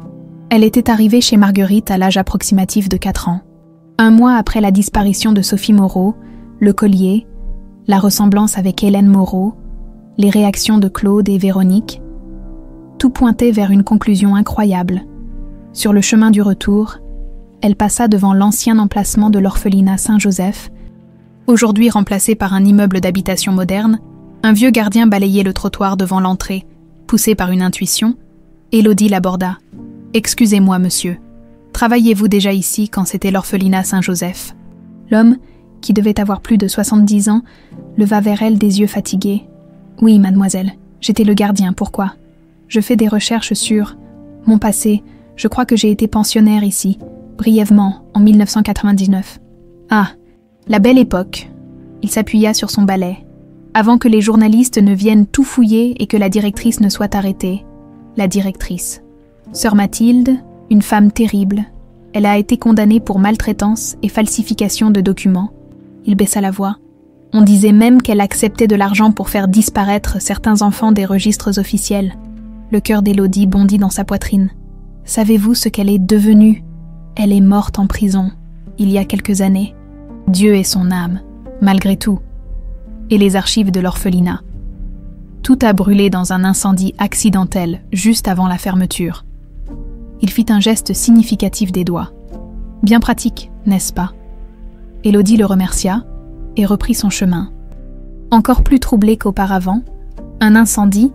Elle était arrivée chez Marguerite à l'âge approximatif de 4 ans. Un mois après la disparition de Sophie Moreau, le collier, la ressemblance avec Hélène Moreau, les réactions de Claude et Véronique, tout pointait vers une conclusion incroyable. Sur le chemin du retour, elle passa devant l'ancien emplacement de l'orphelinat Saint-Joseph. Aujourd'hui remplacé par un immeuble d'habitation moderne, un vieux gardien balayait le trottoir devant l'entrée. Poussée par une intuition, Élodie l'aborda. « Excusez-moi, monsieur. Travailliez-vous déjà ici quand c'était l'orphelinat Saint-Joseph ?» L'homme, qui devait avoir plus de 70 ans, leva vers elle des yeux fatigués. « Oui, mademoiselle, j'étais le gardien, pourquoi ? Je fais des recherches sur mon passé. Je crois que j'ai été pensionnaire ici, brièvement, en 1999. » Ah, la belle époque. Il s'appuya sur son balai. Avant que les journalistes ne viennent tout fouiller et que la directrice ne soit arrêtée. La directrice. Sœur Mathilde, une femme terrible. Elle a été condamnée pour maltraitance et falsification de documents. Il baissa la voix. On disait même qu'elle acceptait de l'argent pour faire disparaître certains enfants des registres officiels. Le cœur d'Élodie bondit dans sa poitrine. Savez-vous ce qu'elle est devenue ? Elle est morte en prison, il y a quelques années. Dieu ait son âme, malgré tout. Et les archives de l'orphelinat. Tout a brûlé dans un incendie accidentel juste avant la fermeture. Il fit un geste significatif des doigts. Bien pratique, n'est-ce pas ? Élodie le remercia et reprit son chemin. Encore plus troublée qu'auparavant, un incendie,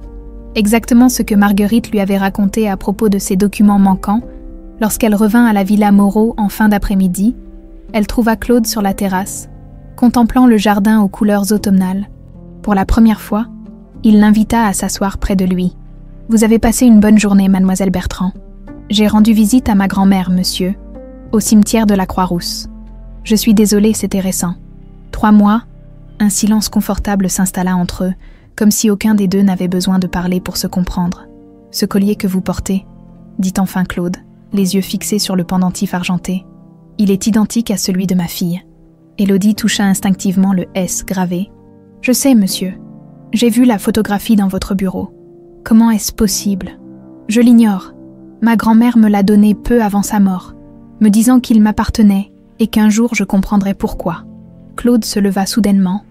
exactement ce que Marguerite lui avait raconté à propos de ses documents manquants, lorsqu'elle revint à la villa Moreau en fin d'après-midi, elle trouva Claude sur la terrasse, contemplant le jardin aux couleurs automnales. Pour la première fois, il l'invita à s'asseoir près de lui. « Vous avez passé une bonne journée, mademoiselle Bertrand. J'ai rendu visite à ma grand-mère, monsieur, au cimetière de la Croix-Rousse. Je suis désolée, c'était récent. 3 mois, un silence confortable s'installa entre eux, comme si aucun des deux n'avait besoin de parler pour se comprendre. « Ce collier que vous portez, » dit enfin Claude, les yeux fixés sur le pendentif argenté. « Il est identique à celui de ma fille. » Élodie toucha instinctivement le S gravé. « Je sais, monsieur. J'ai vu la photographie dans votre bureau. Comment est-ce possible ? Je l'ignore. Ma grand-mère me l'a donné peu avant sa mort, me disant qu'il m'appartenait et qu'un jour je comprendrais pourquoi. » Claude se leva soudainement,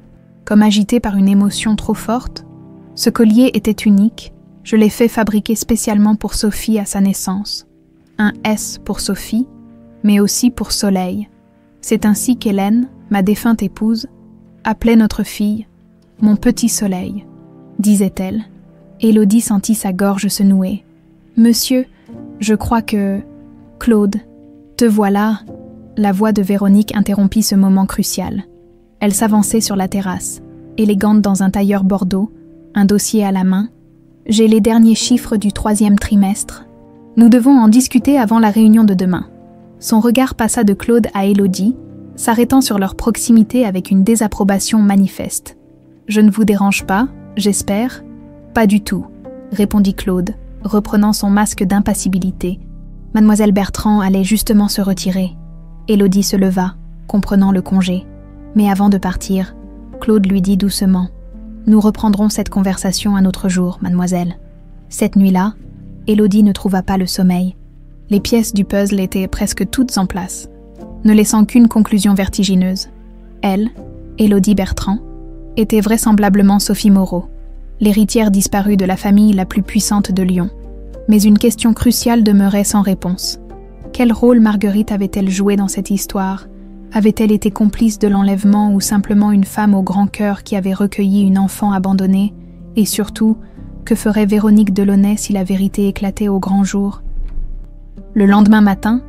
comme agité par une émotion trop forte. Ce collier était unique. Je l'ai fait fabriquer spécialement pour Sophie à sa naissance. Un S pour Sophie, mais aussi pour Soleil. C'est ainsi qu'Hélène, ma défunte épouse, appelait notre fille « mon petit soleil », disait-elle. Élodie sentit sa gorge se nouer. « Monsieur, je crois que... Claude, te voilà !» La voix de Véronique interrompit ce moment crucial. Elle s'avançait sur la terrasse, élégante dans un tailleur bordeaux, un dossier à la main. « J'ai les derniers chiffres du 3e trimestre. Nous devons en discuter avant la réunion de demain. » Son regard passa de Claude à Élodie, s'arrêtant sur leur proximité avec une désapprobation manifeste. « Je ne vous dérange pas, j'espère ?»« Pas du tout, » répondit Claude, reprenant son masque d'impassibilité. Mademoiselle Bertrand allait justement se retirer. Élodie se leva, comprenant le congé. Mais avant de partir, Claude lui dit doucement « Nous reprendrons cette conversation un autre jour, mademoiselle. » Cette nuit-là, Élodie ne trouva pas le sommeil. Les pièces du puzzle étaient presque toutes en place, ne laissant qu'une conclusion vertigineuse. Elle, Élodie Bertrand, était vraisemblablement Sophie Moreau, l'héritière disparue de la famille la plus puissante de Lyon. Mais une question cruciale demeurait sans réponse. Quel rôle Marguerite avait-elle joué dans cette histoire ? Avait-elle été complice de l'enlèvement ou simplement une femme au grand cœur qui avait recueilli une enfant abandonnée ? Et surtout, que ferait Véronique Delaunay si la vérité éclatait au grand jour ? Le lendemain matin,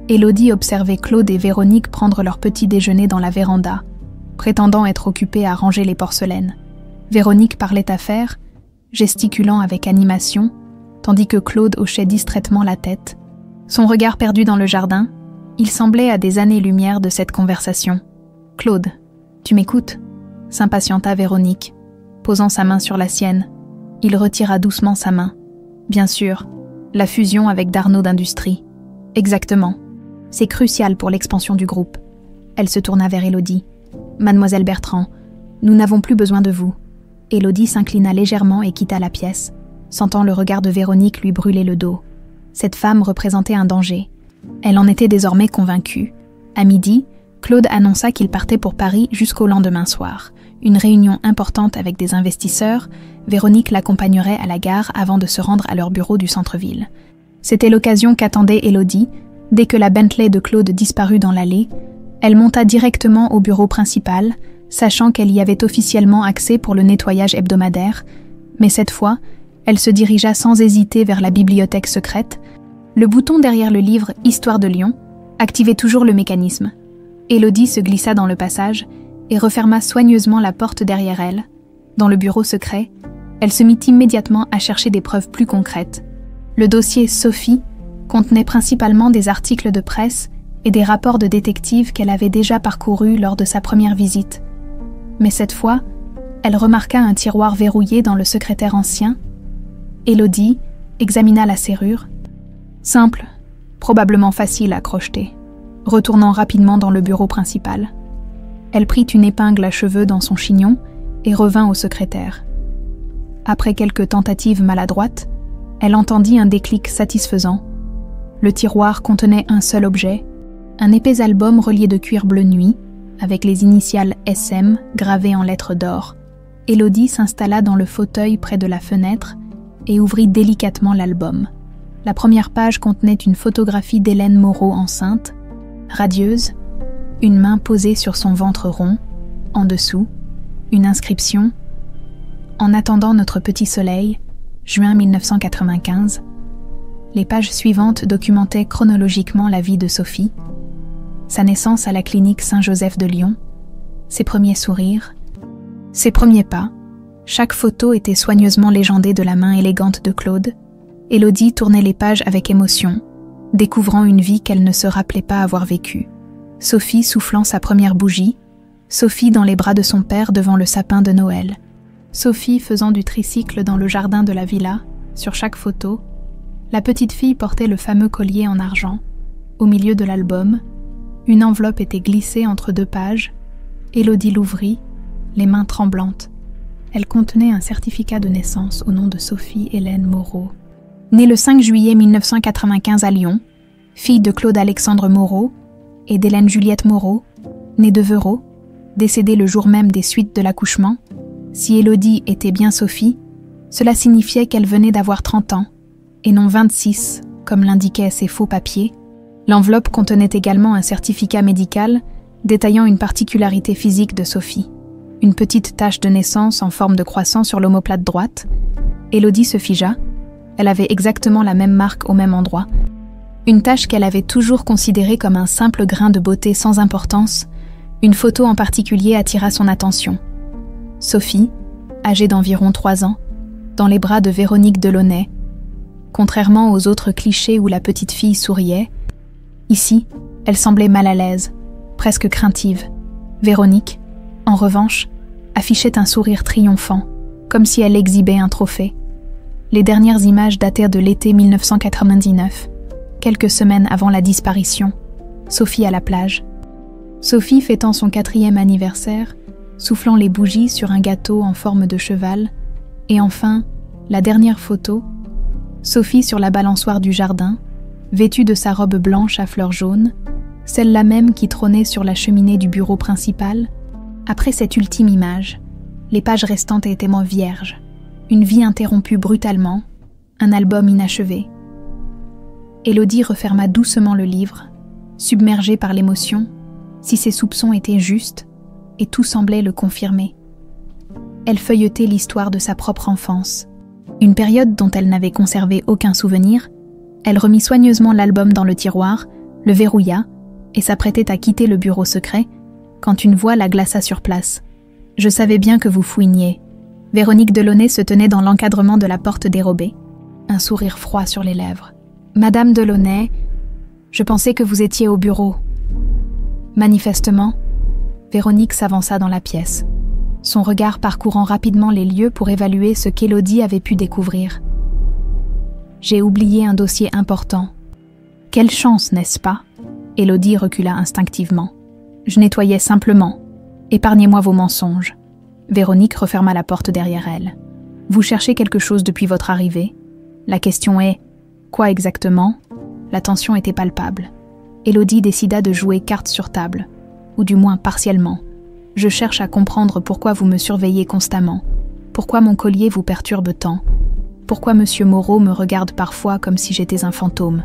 Élodie observait Claude et Véronique prendre leur petit déjeuner dans la véranda, prétendant être occupée à ranger les porcelaines. Véronique parlait affaires, gesticulant avec animation, tandis que Claude hochait distraitement la tête. Son regard perdu dans le jardin, il semblait à des années-lumière de cette conversation. « Claude, tu m'écoutes ?» s'impatienta Véronique, posant sa main sur la sienne. Il retira doucement sa main. « Bien sûr, la fusion avec Darnaud d'Industrie. »« Exactement. C'est crucial pour l'expansion du groupe. » Elle se tourna vers Élodie. « Mademoiselle Bertrand, nous n'avons plus besoin de vous. » Élodie s'inclina légèrement et quitta la pièce, sentant le regard de Véronique lui brûler le dos. Cette femme représentait un danger. Elle en était désormais convaincue. À midi, Claude annonça qu'il partait pour Paris jusqu'au lendemain soir. Une réunion importante avec des investisseurs, Véronique l'accompagnerait à la gare avant de se rendre à leur bureau du centre-ville. C'était l'occasion qu'attendait Élodie. Dès que la Bentley de Claude disparut dans l'allée, elle monta directement au bureau principal, sachant qu'elle y avait officiellement accès pour le nettoyage hebdomadaire, mais cette fois, elle se dirigea sans hésiter vers la bibliothèque secrète. Le bouton derrière le livre « Histoire de Lyon » activait toujours le mécanisme. Élodie se glissa dans le passage et referma soigneusement la porte derrière elle. Dans le bureau secret, elle se mit immédiatement à chercher des preuves plus concrètes. Le dossier Sophie contenait principalement des articles de presse et des rapports de détectives qu'elle avait déjà parcourus lors de sa première visite. Mais cette fois, elle remarqua un tiroir verrouillé dans le secrétaire ancien. Élodie examina la serrure. Simple, probablement facile à crocheter. Retournant rapidement dans le bureau principal, elle prit une épingle à cheveux dans son chignon et revint au secrétaire. Après quelques tentatives maladroites, elle entendit un déclic satisfaisant. Le tiroir contenait un seul objet, un épais album relié de cuir bleu nuit, avec les initiales SM gravées en lettres d'or. Élodie s'installa dans le fauteuil près de la fenêtre et ouvrit délicatement l'album. La première page contenait une photographie d'Hélène Moreau enceinte, radieuse, une main posée sur son ventre rond, en dessous, une inscription « En attendant notre petit soleil, juin 1995 ». Les pages suivantes documentaient chronologiquement la vie de Sophie, sa naissance à la clinique Saint-Joseph de Lyon, ses premiers sourires, ses premiers pas. Chaque photo était soigneusement légendée de la main élégante de Claude. Élodie tournait les pages avec émotion, découvrant une vie qu'elle ne se rappelait pas avoir vécue. Sophie soufflant sa première bougie, Sophie dans les bras de son père devant le sapin de Noël, Sophie faisant du tricycle dans le jardin de la villa. Sur chaque photo, la petite fille portait le fameux collier en argent. Au milieu de l'album, une enveloppe était glissée entre deux pages. Élodie l'ouvrit, les mains tremblantes. Elle contenait un certificat de naissance au nom de Sophie Hélène Moreau. Née le 5 juillet 1995 à Lyon, fille de Claude-Alexandre Moreau et d'Hélène Juliette Moreau, née de Vereau, décédée le jour même des suites de l'accouchement, si Élodie était bien Sophie, cela signifiait qu'elle venait d'avoir 30 ans, et non 26, comme l'indiquaient ses faux papiers. L'enveloppe contenait également un certificat médical détaillant une particularité physique de Sophie. Une petite tache de naissance en forme de croissant sur l'omoplate droite. Élodie se figea. Elle avait exactement la même marque au même endroit. Une tache qu'elle avait toujours considérée comme un simple grain de beauté sans importance. Une photo en particulier attira son attention. Sophie, âgée d'environ 3 ans, dans les bras de Véronique Delaunay. Contrairement aux autres clichés où la petite fille souriait, ici, elle semblait mal à l'aise, presque craintive. Véronique, en revanche, affichait un sourire triomphant, comme si elle exhibait un trophée. Les dernières images datèrent de l'été 1999, quelques semaines avant la disparition. Sophie à la plage. Sophie fêtant son 4e anniversaire, soufflant les bougies sur un gâteau en forme de cheval, et enfin, la dernière photo, Sophie sur la balançoire du jardin, vêtue de sa robe blanche à fleurs jaunes, celle-là même qui trônait sur la cheminée du bureau principal. Après cette ultime image, les pages restantes étaient vierges, une vie interrompue brutalement, un album inachevé. Élodie referma doucement le livre, submergée par l'émotion, si ses soupçons étaient justes, et tout semblait le confirmer. Elle feuilletait l'histoire de sa propre enfance, une période dont elle n'avait conservé aucun souvenir. Elle remit soigneusement l'album dans le tiroir, le verrouilla, et s'apprêtait à quitter le bureau secret, quand une voix la glaça sur place. « Je savais bien que vous fouiniez. » Véronique Delaunay se tenait dans l'encadrement de la porte dérobée, un sourire froid sur les lèvres. « Madame Delaunay, je pensais que vous étiez au bureau. » Manifestement, Véronique s'avança dans la pièce, son regard parcourant rapidement les lieux pour évaluer ce qu'Élodie avait pu découvrir. « J'ai oublié un dossier important. » « Quelle chance, n'est-ce pas ?» Élodie recula instinctivement. « Je nettoyais simplement. Épargnez-moi vos mensonges. » Véronique referma la porte derrière elle. « Vous cherchez quelque chose depuis votre arrivée. La question est, quoi exactement ?» La tension était palpable. Élodie décida de jouer carte sur table, ou du moins partiellement. « Je cherche à comprendre pourquoi vous me surveillez constamment, pourquoi mon collier vous perturbe tant, pourquoi Monsieur Moreau me regarde parfois comme si j'étais un fantôme. »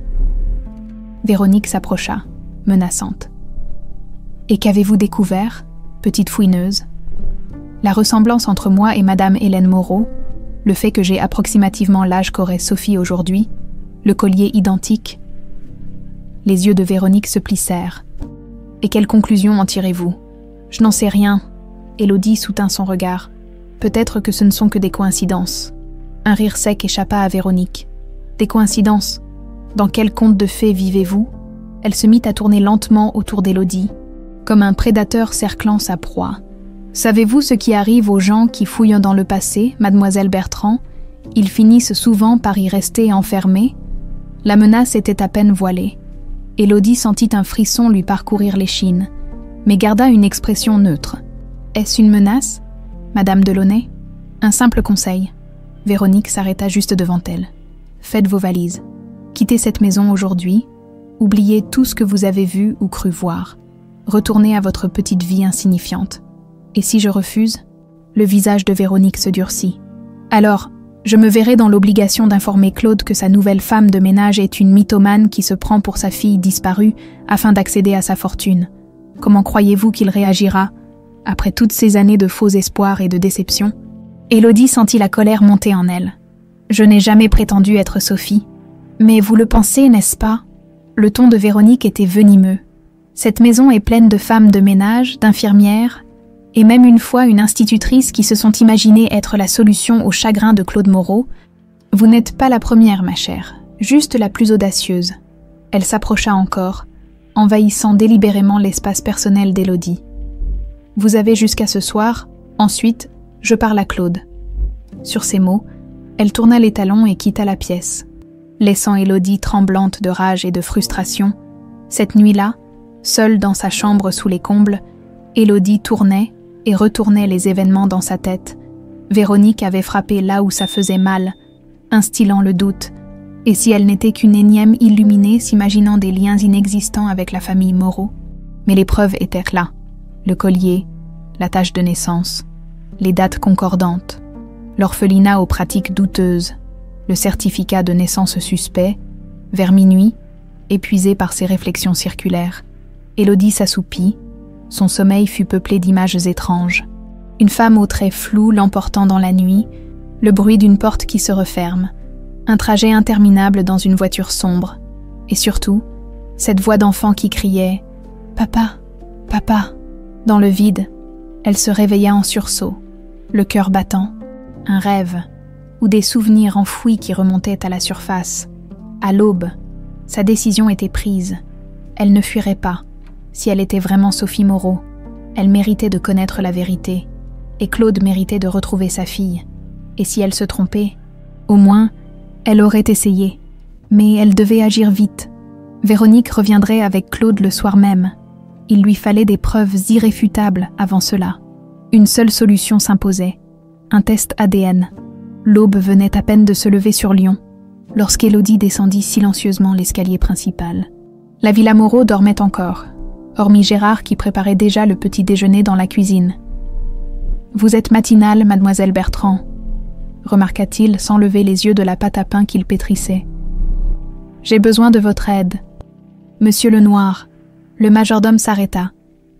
Véronique s'approcha, menaçante. « Et qu'avez-vous découvert, petite fouineuse ?» La ressemblance entre moi et Madame Hélène Moreau, le fait que j'ai approximativement l'âge qu'aurait Sophie aujourd'hui, le collier identique. Les yeux de Véronique se plissèrent. « Et quelle conclusion en tirez-vous ?»« Je n'en sais rien. » Élodie soutint son regard. « Peut-être que ce ne sont que des coïncidences. » Un rire sec échappa à Véronique. « Des coïncidences ? Dans quel conte de fées vivez-vous ?» Elle se mit à tourner lentement autour d'Élodie, comme un prédateur cerclant sa proie. « Savez-vous ce qui arrive aux gens qui fouillent dans le passé, mademoiselle Bertrand ? Ils finissent souvent par y rester enfermés. » La menace était à peine voilée. Élodie sentit un frisson lui parcourir l'échine, mais garda une expression neutre. « Est-ce une menace, Madame Delaunay ?» Un simple conseil. Véronique s'arrêta juste devant elle. « Faites vos valises. Quittez cette maison aujourd'hui. Oubliez tout ce que vous avez vu ou cru voir. Retournez à votre petite vie insignifiante. Et si je refuse ?» Le visage de Véronique se durcit. « Alors, je me verrai dans l'obligation d'informer Claude que sa nouvelle femme de ménage est une mythomane qui se prend pour sa fille disparue afin d'accéder à sa fortune. Comment croyez-vous qu'il réagira, après toutes ces années de faux espoirs et de déceptions ?» Élodie sentit la colère monter en elle. « Je n'ai jamais prétendu être Sophie. Mais vous le pensez, n'est-ce pas ?» Le ton de Véronique était venimeux. « Cette maison est pleine de femmes de ménage, d'infirmières, et même une fois une institutrice qui se sont imaginées être la solution au chagrin de Claude Moreau. Vous n'êtes pas la première, ma chère, juste la plus audacieuse. » Elle s'approcha encore, envahissant délibérément l'espace personnel d'Élodie. « Vous avez jusqu'à ce soir, ensuite, je parle à Claude. » Sur ces mots, elle tourna les talons et quitta la pièce, laissant Élodie tremblante de rage et de frustration. Cette nuit-là, seule dans sa chambre sous les combles, Élodie tournait et retournait les événements dans sa tête. Véronique avait frappé là où ça faisait mal, instillant le doute. Et si elle n'était qu'une énième illuminée s'imaginant des liens inexistants avec la famille Moreau? Mais les preuves étaient là. Le collier, la tâche de naissance, les dates concordantes, l'orphelinat aux pratiques douteuses, le certificat de naissance suspect. Vers minuit, épuisée par ses réflexions circulaires, Élodie s'assoupit. Son sommeil fut peuplé d'images étranges. Une femme aux traits flous l'emportant dans la nuit, le bruit d'une porte qui se referme, un trajet interminable dans une voiture sombre, et surtout, cette voix d'enfant qui criait « Papa, papa !» Dans le vide, elle se réveilla en sursaut, le cœur battant, un rêve, ou des souvenirs enfouis qui remontaient à la surface. À l'aube, sa décision était prise. Elle ne fuirait pas. Si elle était vraiment Sophie Moreau, elle méritait de connaître la vérité, et Claude méritait de retrouver sa fille. Et si elle se trompait, au moins, elle aurait essayé. Mais elle devait agir vite. Véronique reviendrait avec Claude le soir même. Il lui fallait des preuves irréfutables avant cela. Une seule solution s'imposait. Un test ADN. L'aube venait à peine de se lever sur Lyon, lorsqu'Élodie descendit silencieusement l'escalier principal. La villa Moreau dormait encore, hormis Gérard qui préparait déjà le petit déjeuner dans la cuisine. « Vous êtes matinale, mademoiselle Bertrand », remarqua-t-il sans lever les yeux de la pâte à pain qu'il pétrissait. « J'ai besoin de votre aide. » Monsieur Lenoir, le majordome s'arrêta,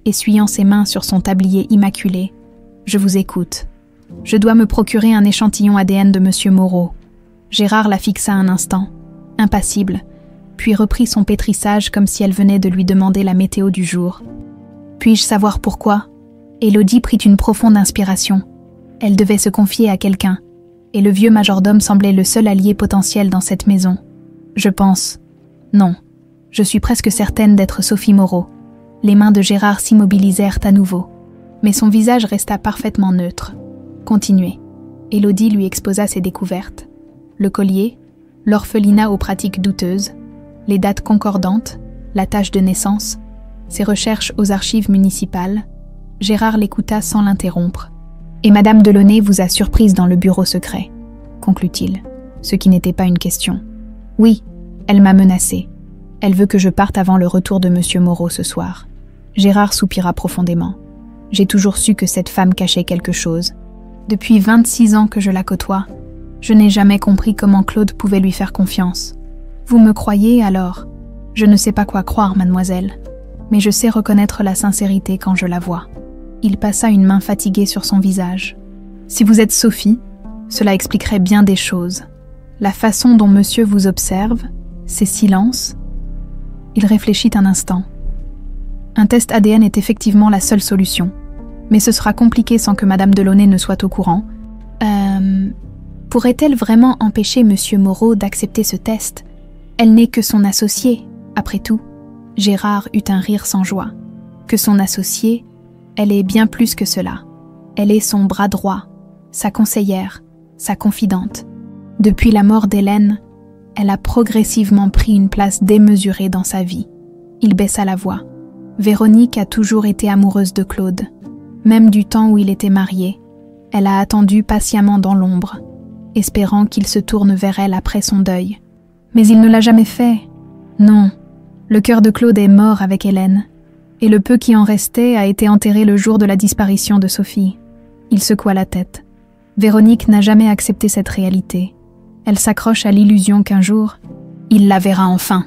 essuyant ses mains sur son tablier immaculé. « Je vous écoute. Je dois me procurer un échantillon ADN de monsieur Moreau. » Gérard la fixa un instant, impassible, puis reprit son pétrissage comme si elle venait de lui demander la météo du jour. « Puis-je savoir pourquoi ?» Élodie prit une profonde inspiration. Elle devait se confier à quelqu'un, et le vieux majordome semblait le seul allié potentiel dans cette maison. « Je pense. Non. Je suis presque certaine d'être Sophie Moreau. » Les mains de Gérard s'immobilisèrent à nouveau, mais son visage resta parfaitement neutre. « Continuez. » Élodie lui exposa ses découvertes. Le collier, l'orphelinat aux pratiques douteuses, les dates concordantes, la tâche de naissance, ses recherches aux archives municipales. Gérard l'écouta sans l'interrompre. « Et Madame Delaunay vous a surprise dans le bureau secret, » conclut-il, ce qui n'était pas une question. « Oui, elle m'a menacée. Elle veut que je parte avant le retour de monsieur Moreau ce soir. » Gérard soupira profondément. « J'ai toujours su que cette femme cachait quelque chose. Depuis 26 ans que je la côtoie, je n'ai jamais compris comment Claude pouvait lui faire confiance. Vous me croyez alors? Je ne sais pas quoi croire, mademoiselle, mais je sais reconnaître la sincérité quand je la vois. » Il passa une main fatiguée sur son visage. « Si vous êtes Sophie, cela expliquerait bien des choses. La façon dont monsieur vous observe, ses silences... » Il réfléchit un instant. Un test ADN est effectivement la seule solution, mais ce sera compliqué sans que Madame Delaunay ne soit au courant. Pourrait-elle vraiment empêcher monsieur Moreau d'accepter ce test? Elle n'est que son associée, après tout. Gérard eut un rire sans joie. Que son associée, elle est bien plus que cela. Elle est son bras droit, sa conseillère, sa confidente. Depuis la mort d'Hélène, elle a progressivement pris une place démesurée dans sa vie. Il baissa la voix. Véronique a toujours été amoureuse de Claude. Même du temps où il était marié, elle a attendu patiemment dans l'ombre, espérant qu'il se tourne vers elle après son deuil. Mais il ne l'a jamais fait. Non, le cœur de Claude est mort avec Hélène, et le peu qui en restait a été enterré le jour de la disparition de Sophie. Il secoua la tête. Véronique n'a jamais accepté cette réalité. Elle s'accroche à l'illusion qu'un jour, il la verra enfin.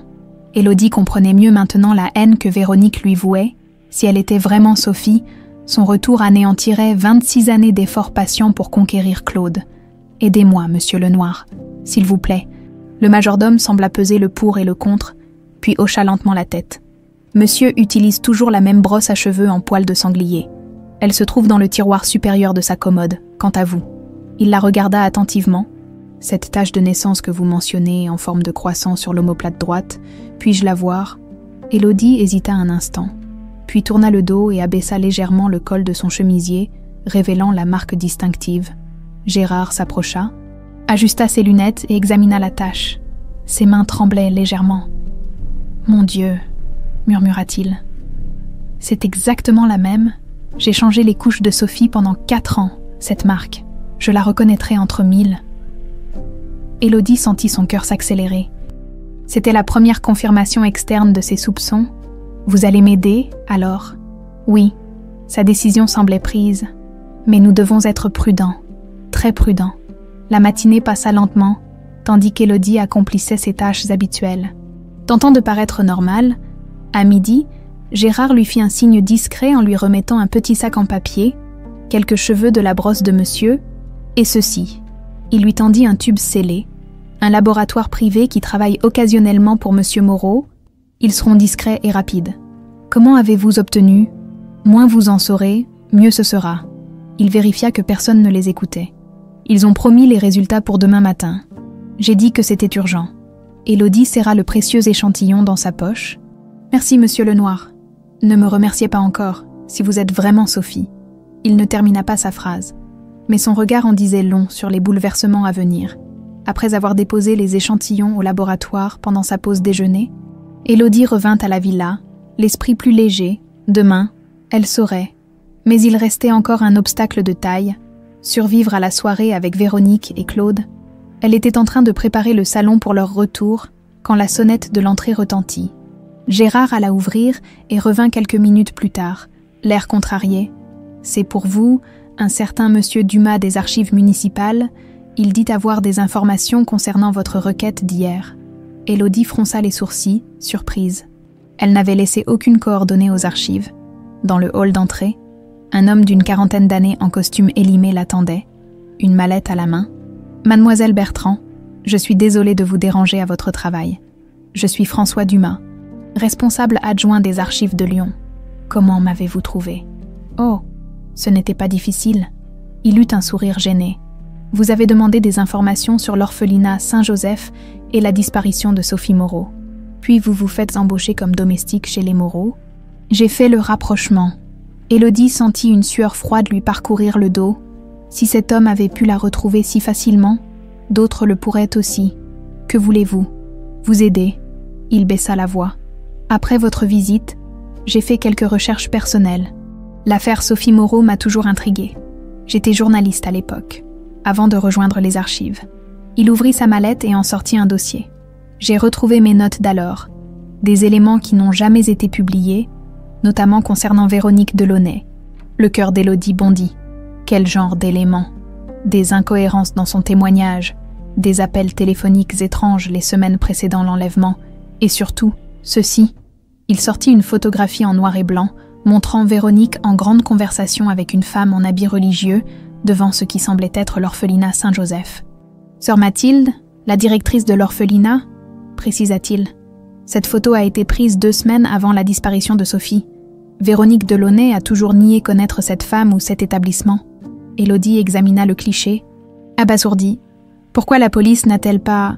Élodie comprenait mieux maintenant la haine que Véronique lui vouait. Si elle était vraiment Sophie, son retour anéantirait 26 années d'efforts patients pour conquérir Claude. « Aidez-moi, monsieur Lenoir, s'il vous plaît. » Le majordome sembla peser le pour et le contre, puis hocha lentement la tête. « Monsieur utilise toujours la même brosse à cheveux en poil de sanglier. Elle se trouve dans le tiroir supérieur de sa commode, quant à vous. » Il la regarda attentivement. « Cette tache de naissance que vous mentionnez en forme de croissant sur l'omoplate droite, puis-je la voir ?» Élodie hésita un instant, puis tourna le dos et abaissa légèrement le col de son chemisier, révélant la marque distinctive. Gérard s'approcha, ajusta ses lunettes et examina la tache. Ses mains tremblaient légèrement. « Mon Dieu !» murmura-t-il. « C'est exactement la même. J'ai changé les couches de Sophie pendant 4 ans, cette marque. Je la reconnaîtrai entre 1000. » Élodie sentit son cœur s'accélérer. C'était la première confirmation externe de ses soupçons. « Vous allez m'aider, alors ?» Oui, sa décision semblait prise. Mais nous devons être prudents, très prudents. La matinée passa lentement, tandis qu'Élodie accomplissait ses tâches habituelles. Tentant de paraître normale, à midi, Gérard lui fit un signe discret en lui remettant un petit sac en papier, quelques cheveux de la brosse de monsieur, et ceci. Il lui tendit un tube scellé, un laboratoire privé qui travaille occasionnellement pour monsieur Moreau. Ils seront discrets et rapides. Comment avez-vous obtenu? Moins vous en saurez, mieux ce sera. Il vérifia que personne ne les écoutait. Ils ont promis les résultats pour demain matin. J'ai dit que c'était urgent. Élodie serra le précieux échantillon dans sa poche. Merci, monsieur Lenoir. Ne me remerciez pas encore, si vous êtes vraiment Sophie. » Il ne termina pas sa phrase, mais son regard en disait long sur les bouleversements à venir. Après avoir déposé les échantillons au laboratoire pendant sa pause déjeuner, Élodie revint à la villa, l'esprit plus léger. Demain, elle saurait. Mais il restait encore un obstacle de taille, survivre à la soirée avec Véronique et Claude. Elle était en train de préparer le salon pour leur retour quand la sonnette de l'entrée retentit. Gérard alla ouvrir et revint quelques minutes plus tard, l'air contrarié. « C'est pour vous, un certain monsieur Dumas des archives municipales. Il dit avoir des informations concernant votre requête d'hier. » Élodie fronça les sourcils, surprise. Elle n'avait laissé aucune coordonnée aux archives. Dans le hall d'entrée, un homme d'une quarantaine d'années en costume élimé l'attendait, une mallette à la main. « Mademoiselle Bertrand, je suis désolée de vous déranger à votre travail. Je suis François Dumas, responsable adjoint des archives de Lyon. Comment m'avez-vous trouvé ? » « Oh, ce n'était pas difficile. » Il eut un sourire gêné. « Vous avez demandé des informations sur l'orphelinat Saint-Joseph et la disparition de Sophie Moreau. Puis vous vous faites embaucher comme domestique chez les Moreau. » J'ai fait le rapprochement. Élodie sentit une sueur froide lui parcourir le dos. Si cet homme avait pu la retrouver si facilement, d'autres le pourraient aussi. Que voulez-vous ? Vous aider ? Il baissa la voix. Après votre visite, j'ai fait quelques recherches personnelles. L'affaire Sophie Moreau m'a toujours intriguée. J'étais journaliste à l'époque, avant de rejoindre les archives. Il ouvrit sa mallette et en sortit un dossier. J'ai retrouvé mes notes d'alors, des éléments qui n'ont jamais été publiés, notamment concernant Véronique Delaunay. Le cœur d'Élodie bondit. Quel genre d'éléments ? Des incohérences dans son témoignage, des appels téléphoniques étranges les semaines précédant l'enlèvement, et surtout, ceci. Il sortit une photographie en noir et blanc, montrant Véronique en grande conversation avec une femme en habit religieux devant ce qui semblait être l'orphelinat Saint-Joseph. « Sœur Mathilde, la directrice de l'orphelinat ?» précisa-t-il. Cette photo a été prise 2 semaines avant la disparition de Sophie. Véronique Delaunay a toujours nié connaître cette femme ou cet établissement. Élodie examina le cliché. Abasourdie. Pourquoi la police n'a-t-elle pas...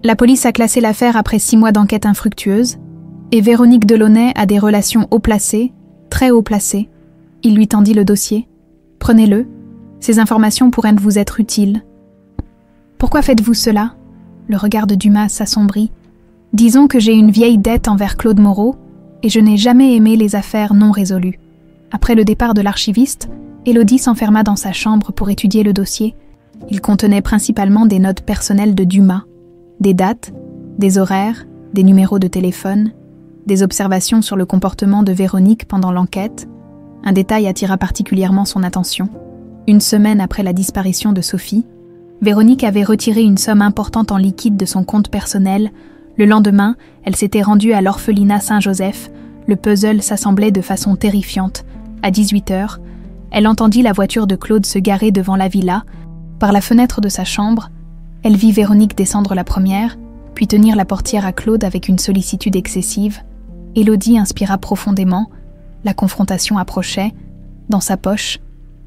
La police a classé l'affaire après 6 mois d'enquête infructueuse, et Véronique Delaunay a des relations haut placées, très haut placées. Il lui tendit le dossier. Prenez-le. Ces informations pourraient vous être utiles. Pourquoi faites-vous cela ? Le regard de Dumas s'assombrit. Disons que j'ai une vieille dette envers Claude Moreau, et je n'ai jamais aimé les affaires non résolues. Après le départ de l'archiviste, Élodie s'enferma dans sa chambre pour étudier le dossier. Il contenait principalement des notes personnelles de Dumas, des dates, des horaires, des numéros de téléphone, des observations sur le comportement de Véronique pendant l'enquête. Un détail attira particulièrement son attention. 1 semaine après la disparition de Sophie, Véronique avait retiré une somme importante en liquide de son compte personnel. Le lendemain, elle s'était rendue à l'orphelinat Saint-Joseph. Le puzzle s'assemblait de façon terrifiante. À 18h, elle entendit la voiture de Claude se garer devant la villa. Par la fenêtre de sa chambre, elle vit Véronique descendre la première, puis tenir la portière à Claude avec une sollicitude excessive. Élodie inspira profondément. La confrontation approchait. Dans sa poche,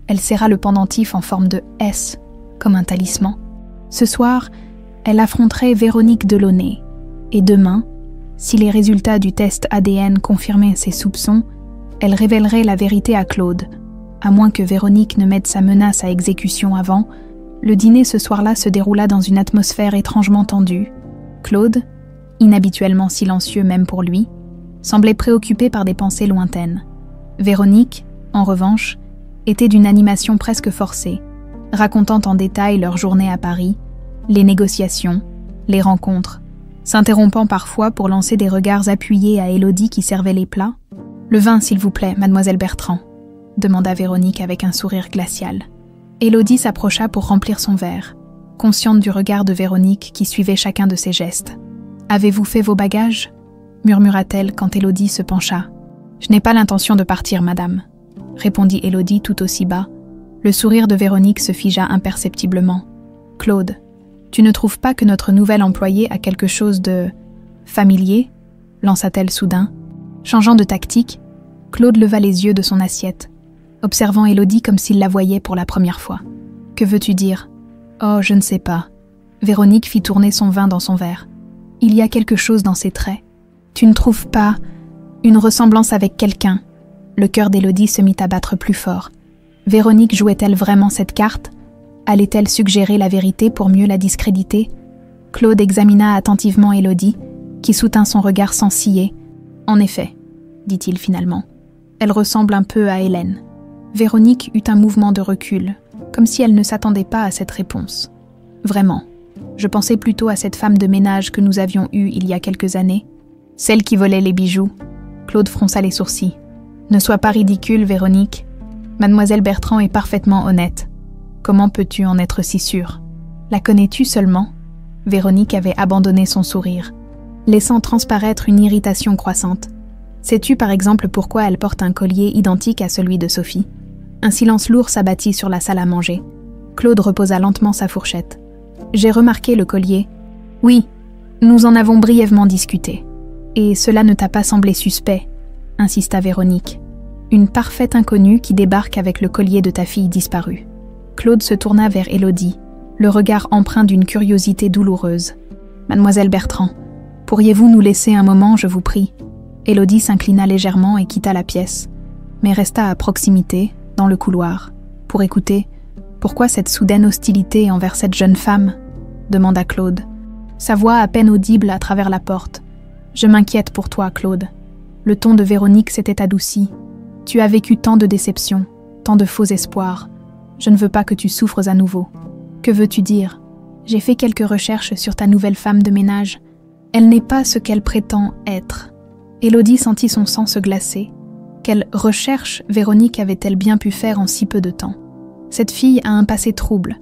elle serra le pendentif en forme de S, comme un talisman. Ce soir, elle affronterait Véronique Delaunay. Et demain, si les résultats du test ADN confirmaient ses soupçons, elle révélerait la vérité à Claude. À moins que Véronique ne mette sa menace à exécution avant, le dîner ce soir-là se déroula dans une atmosphère étrangement tendue. Claude, inhabituellement silencieux même pour lui, semblait préoccupé par des pensées lointaines. Véronique, en revanche, était d'une animation presque forcée, racontant en détail leur journée à Paris, les négociations, les rencontres, s'interrompant parfois pour lancer des regards appuyés à Élodie qui servait les plats. « Le vin, s'il vous plaît, mademoiselle Bertrand », demanda Véronique avec un sourire glacial. Élodie s'approcha pour remplir son verre, consciente du regard de Véronique qui suivait chacun de ses gestes. « Avez-vous fait vos bagages ?» murmura-t-elle quand Élodie se pencha. « Je n'ai pas l'intention de partir, madame », répondit Élodie tout aussi bas. Le sourire de Véronique se figea imperceptiblement. « Claude, tu ne trouves pas que notre nouvelle employée a quelque chose de... familier ?» lança-t-elle soudain. Changeant de tactique, Claude leva les yeux de son assiette, observant Élodie comme s'il la voyait pour la première fois. « Que veux-tu dire ?»« Oh, je ne sais pas. » Véronique fit tourner son vin dans son verre. « Il y a quelque chose dans ses traits. Tu ne trouves pas Une ressemblance avec quelqu'un. Le cœur d'Élodie se mit à battre plus fort. Véronique jouait-elle vraiment cette carte? Allait-elle suggérer la vérité pour mieux la discréditer? Claude examina attentivement Élodie, qui soutint son regard sans ciller. « En effet, dit-il finalement, elle ressemble un peu à Hélène. » Véronique eut un mouvement de recul, comme si elle ne s'attendait pas à cette réponse. « Vraiment, je pensais plutôt à cette femme de ménage que nous avions eue il y a quelques années, celle qui volait les bijoux. » Claude fronça les sourcils. « Ne sois pas ridicule, Véronique. Mademoiselle Bertrand est parfaitement honnête. Comment peux-tu en être si sûre? La connais-tu seulement ?» Véronique avait abandonné son sourire, laissant transparaître une irritation croissante. « Sais-tu par exemple pourquoi elle porte un collier identique à celui de Sophie ?» Un silence lourd s'abattit sur la salle à manger. Claude reposa lentement sa fourchette. « J'ai remarqué le collier. Oui, nous en avons brièvement discuté. Et cela ne t'a pas semblé suspect ?» insista Véronique. « Une parfaite inconnue qui débarque avec le collier de ta fille disparue. » Claude se tourna vers Élodie, le regard empreint d'une curiosité douloureuse. « Mademoiselle Bertrand, pourriez-vous nous laisser un moment, je vous prie ?» Élodie s'inclina légèrement et quitta la pièce, mais resta à proximité, dans le couloir, pour écouter. « Pourquoi cette soudaine hostilité envers cette jeune femme ?» demanda Claude, sa voix à peine audible à travers la porte. « Je m'inquiète pour toi, Claude. » Le ton de Véronique s'était adouci. « Tu as vécu tant de déceptions, tant de faux espoirs. Je ne veux pas que tu souffres à nouveau. Que veux-tu dire? J'ai fait quelques recherches sur ta nouvelle femme de ménage. Elle n'est pas ce qu'elle prétend être. » Élodie sentit son sang se glacer. Quelle recherche Véronique avait-elle bien pu faire en si peu de temps? « Cette fille a un passé trouble, »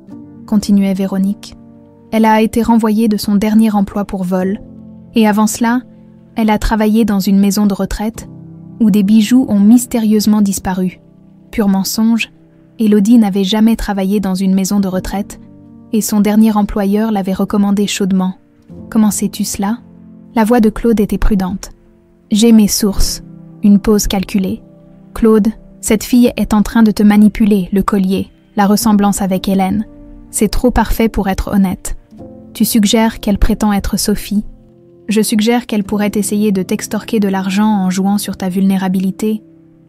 continuait Véronique. « Elle a été renvoyée de son dernier emploi pour vol, et avant cela, elle a travaillé dans une maison de retraite où des bijoux ont mystérieusement disparu. Pur mensonge, Élodie n'avait jamais travaillé dans une maison de retraite et son dernier employeur l'avait recommandé chaudement. Comment sais-tu cela? La voix de Claude était prudente. J'ai mes sources. Une pause calculée. Claude, cette fille est en train de te manipuler, le collier, la ressemblance avec Hélène. C'est trop parfait pour être honnête. Tu suggères qu'elle prétend être Sophie. Je suggère qu'elle pourrait essayer de t'extorquer de l'argent en jouant sur ta vulnérabilité.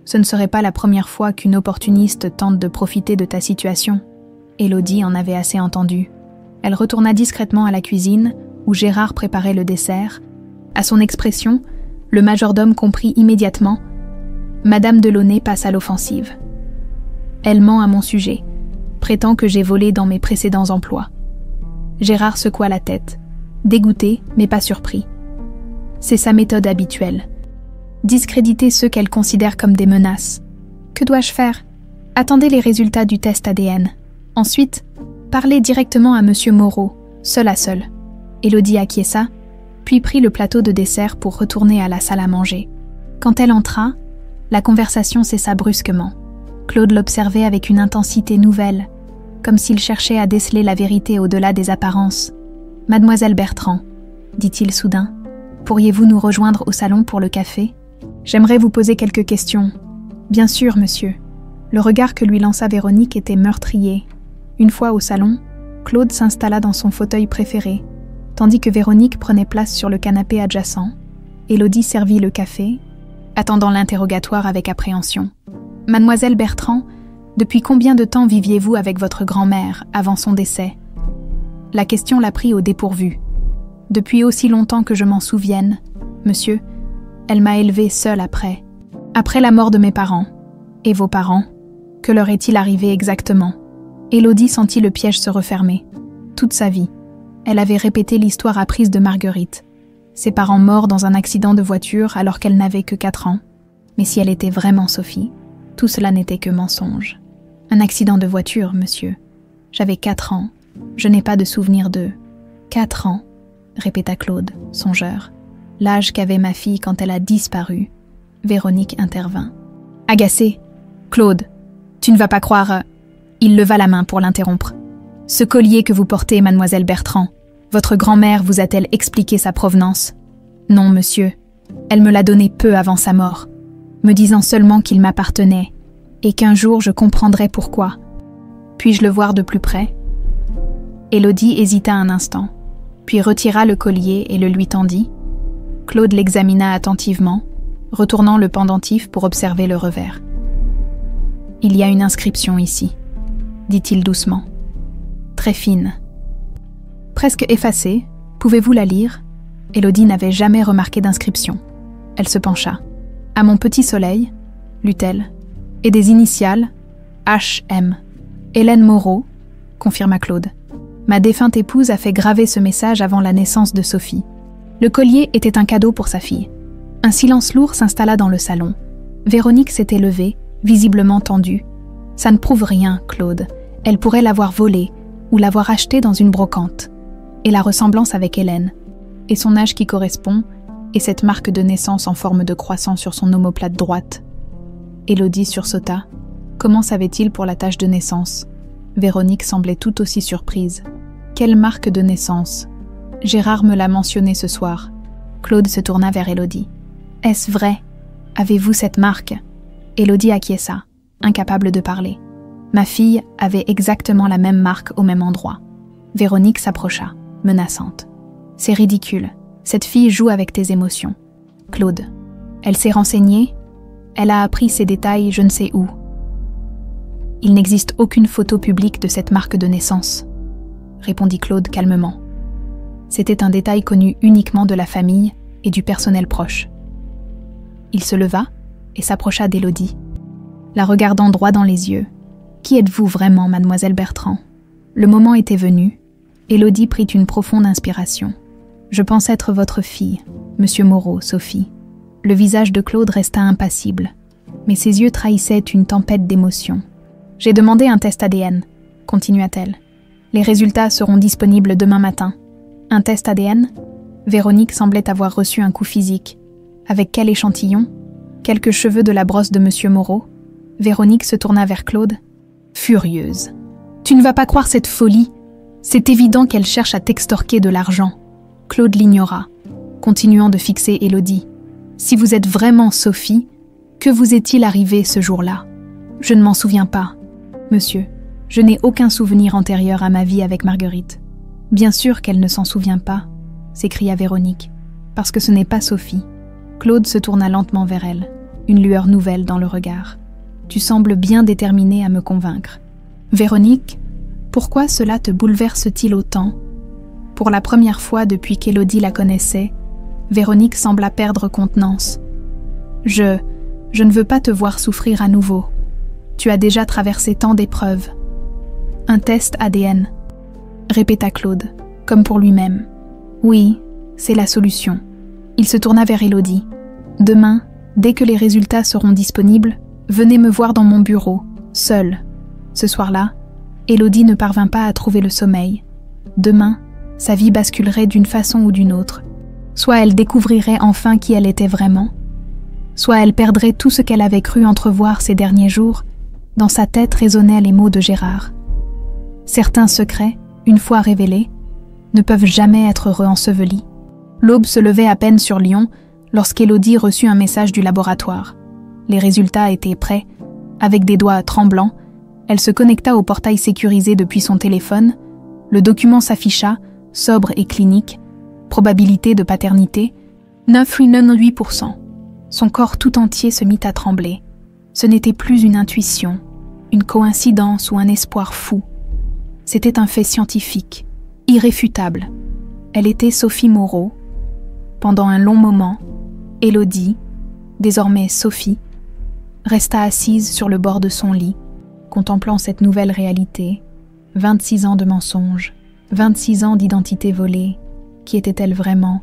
Ce ne serait pas la première fois qu'une opportuniste tente de profiter de ta situation. Élodie en avait assez entendu. Elle retourna discrètement à la cuisine, où Gérard préparait le dessert. À son expression, le majordome comprit immédiatement. Madame Delaunay passe à l'offensive. Elle ment à mon sujet, prétend que j'ai volé dans mes précédents emplois. Gérard secoua la tête, dégoûté mais pas surpris. C'est sa méthode habituelle. Discréditer ceux qu'elle considère comme des menaces. Que dois-je faire? Attendez les résultats du test ADN. Ensuite, parlez directement à Monsieur Moreau, seul à seul. Élodie acquiesça, puis prit le plateau de dessert pour retourner à la salle à manger. Quand elle entra, la conversation cessa brusquement. Claude l'observait avec une intensité nouvelle, comme s'il cherchait à déceler la vérité au-delà des apparences. « Mademoiselle Bertrand, dit-il soudain, pourriez-vous nous rejoindre au salon pour le café? J'aimerais vous poser quelques questions. » « Bien sûr, monsieur. » Le regard que lui lança Véronique était meurtrier. Une fois au salon, Claude s'installa dans son fauteuil préféré, tandis que Véronique prenait place sur le canapé adjacent. Élodie servit le café, attendant l'interrogatoire avec appréhension. « Mademoiselle Bertrand, depuis combien de temps viviez-vous avec votre grand-mère avant son décès ?» La question la prit au dépourvu. « Depuis aussi longtemps que je m'en souvienne, monsieur, elle m'a élevée seule après la mort de mes parents. Et vos parents, que leur est-il arrivé exactement ?» Élodie sentit le piège se refermer. Toute sa vie, elle avait répété l'histoire apprise de Marguerite. Ses parents morts dans un accident de voiture alors qu'elle n'avait que 4 ans. Mais si elle était vraiment Sophie, tout cela n'était que mensonge. « Un accident de voiture, monsieur. J'avais 4 ans. Je n'ai pas de souvenir d'eux. »« 4 ans, répéta Claude, songeur. L'âge qu'avait ma fille quand elle a disparu. » Véronique intervint. « Agacé. Claude, tu ne vas pas croire... » Il leva la main pour l'interrompre. « Ce collier que vous portez, mademoiselle Bertrand, votre grand-mère vous a-t-elle expliqué sa provenance ?»« Non, monsieur. Elle me l'a donné peu avant sa mort, me disant seulement qu'il m'appartenait et qu'un jour je comprendrais pourquoi. Puis-je le voir de plus près ?» Élodie hésita un instant, puis retira le collier et le lui tendit. Claude l'examina attentivement, retournant le pendentif pour observer le revers. « Il y a une inscription ici, » dit-il doucement. « Très fine. Presque effacée, pouvez-vous la lire ?» Élodie n'avait jamais remarqué d'inscription. Elle se pencha. « À mon petit soleil » lut-elle, « et des initiales H.M. Hélène Moreau » confirma Claude. « Ma défunte épouse a fait graver ce message avant la naissance de Sophie. » Le collier était un cadeau pour sa fille. Un silence lourd s'installa dans le salon. Véronique s'était levée, visiblement tendue. « Ça ne prouve rien, Claude. Elle pourrait l'avoir volé ou l'avoir acheté dans une brocante. Et la ressemblance avec Hélène, et son âge qui correspond, et cette marque de naissance en forme de croissant sur son omoplate droite. » Élodie sursauta. Comment savait-il pour la tache de naissance? Véronique semblait tout aussi surprise. Quelle marque de naissance? Gérard me l'a mentionné ce soir. Claude se tourna vers Élodie. Est-ce vrai? Avez-vous cette marque? Élodie acquiesça, incapable de parler. Ma fille avait exactement la même marque au même endroit. Véronique s'approcha, menaçante. C'est ridicule. Cette fille joue avec tes émotions. Claude. Elle s'est renseignée. Elle a appris ces détails je ne sais où. Il n'existe aucune photo publique de cette marque de naissance, répondit Claude calmement. C'était un détail connu uniquement de la famille et du personnel proche. Il se leva et s'approcha d'Élodie, la regardant droit dans les yeux. « Qui êtes-vous vraiment, mademoiselle Bertrand ?» Le moment était venu. Élodie prit une profonde inspiration. « Je pense être votre fille, monsieur Moreau, Sophie. » Le visage de Claude resta impassible, mais ses yeux trahissaient une tempête d'émotions. « J'ai demandé un test ADN, » continua-t-elle. « Les résultats seront disponibles demain matin. » Un test ADN? Véronique semblait avoir reçu un coup physique. Avec quel échantillon? Quelques cheveux de la brosse de monsieur Moreau? Véronique se tourna vers Claude, furieuse. « Tu ne vas pas croire cette folie. C'est évident qu'elle cherche à t'extorquer de l'argent. » Claude l'ignora, continuant de fixer Élodie. « Si vous êtes vraiment Sophie, que vous est-il arrivé ce jour-là? » « Je ne m'en souviens pas. Monsieur, je n'ai aucun souvenir antérieur à ma vie avec Marguerite. » « Bien sûr qu'elle ne s'en souvient pas, » s'écria Véronique, « parce que ce n'est pas Sophie. » Claude se tourna lentement vers elle, une lueur nouvelle dans le regard. « Tu sembles bien déterminée à me convaincre. »« Véronique, pourquoi cela te bouleverse-t-il autant ?» Pour la première fois depuis qu'Élodie la connaissait, Véronique sembla perdre contenance. « Je ne veux pas te voir souffrir à nouveau. Tu as déjà traversé tant d'épreuves. »« Un test ADN, » répéta Claude, comme pour lui-même. « Oui, c'est la solution. » Il se tourna vers Élodie. « Demain, dès que les résultats seront disponibles, venez me voir dans mon bureau, seule. » Ce soir-là, Élodie ne parvint pas à trouver le sommeil. Demain, sa vie basculerait d'une façon ou d'une autre. Soit elle découvrirait enfin qui elle était vraiment, soit elle perdrait tout ce qu'elle avait cru entrevoir ces derniers jours. Dans sa tête résonnaient les mots de Gérard. Certains secrets, une fois révélés, ne peuvent jamais être re-ensevelis. L'aube se levait à peine sur Lyon lorsqu'Élodie reçut un message du laboratoire. Les résultats étaient prêts. Avec des doigts tremblants, elle se connecta au portail sécurisé depuis son téléphone. Le document s'afficha, sobre et clinique. Probabilité de paternité, 9,98%. Son corps tout entier se mit à trembler. Ce n'était plus une intuition, une coïncidence ou un espoir fou. C'était un fait scientifique, irréfutable. Elle était Sophie Moreau. Pendant un long moment, Élodie, désormais Sophie, resta assise sur le bord de son lit, contemplant cette nouvelle réalité. 26 ans de mensonges, 26 ans d'identité volée. Qui était-elle vraiment?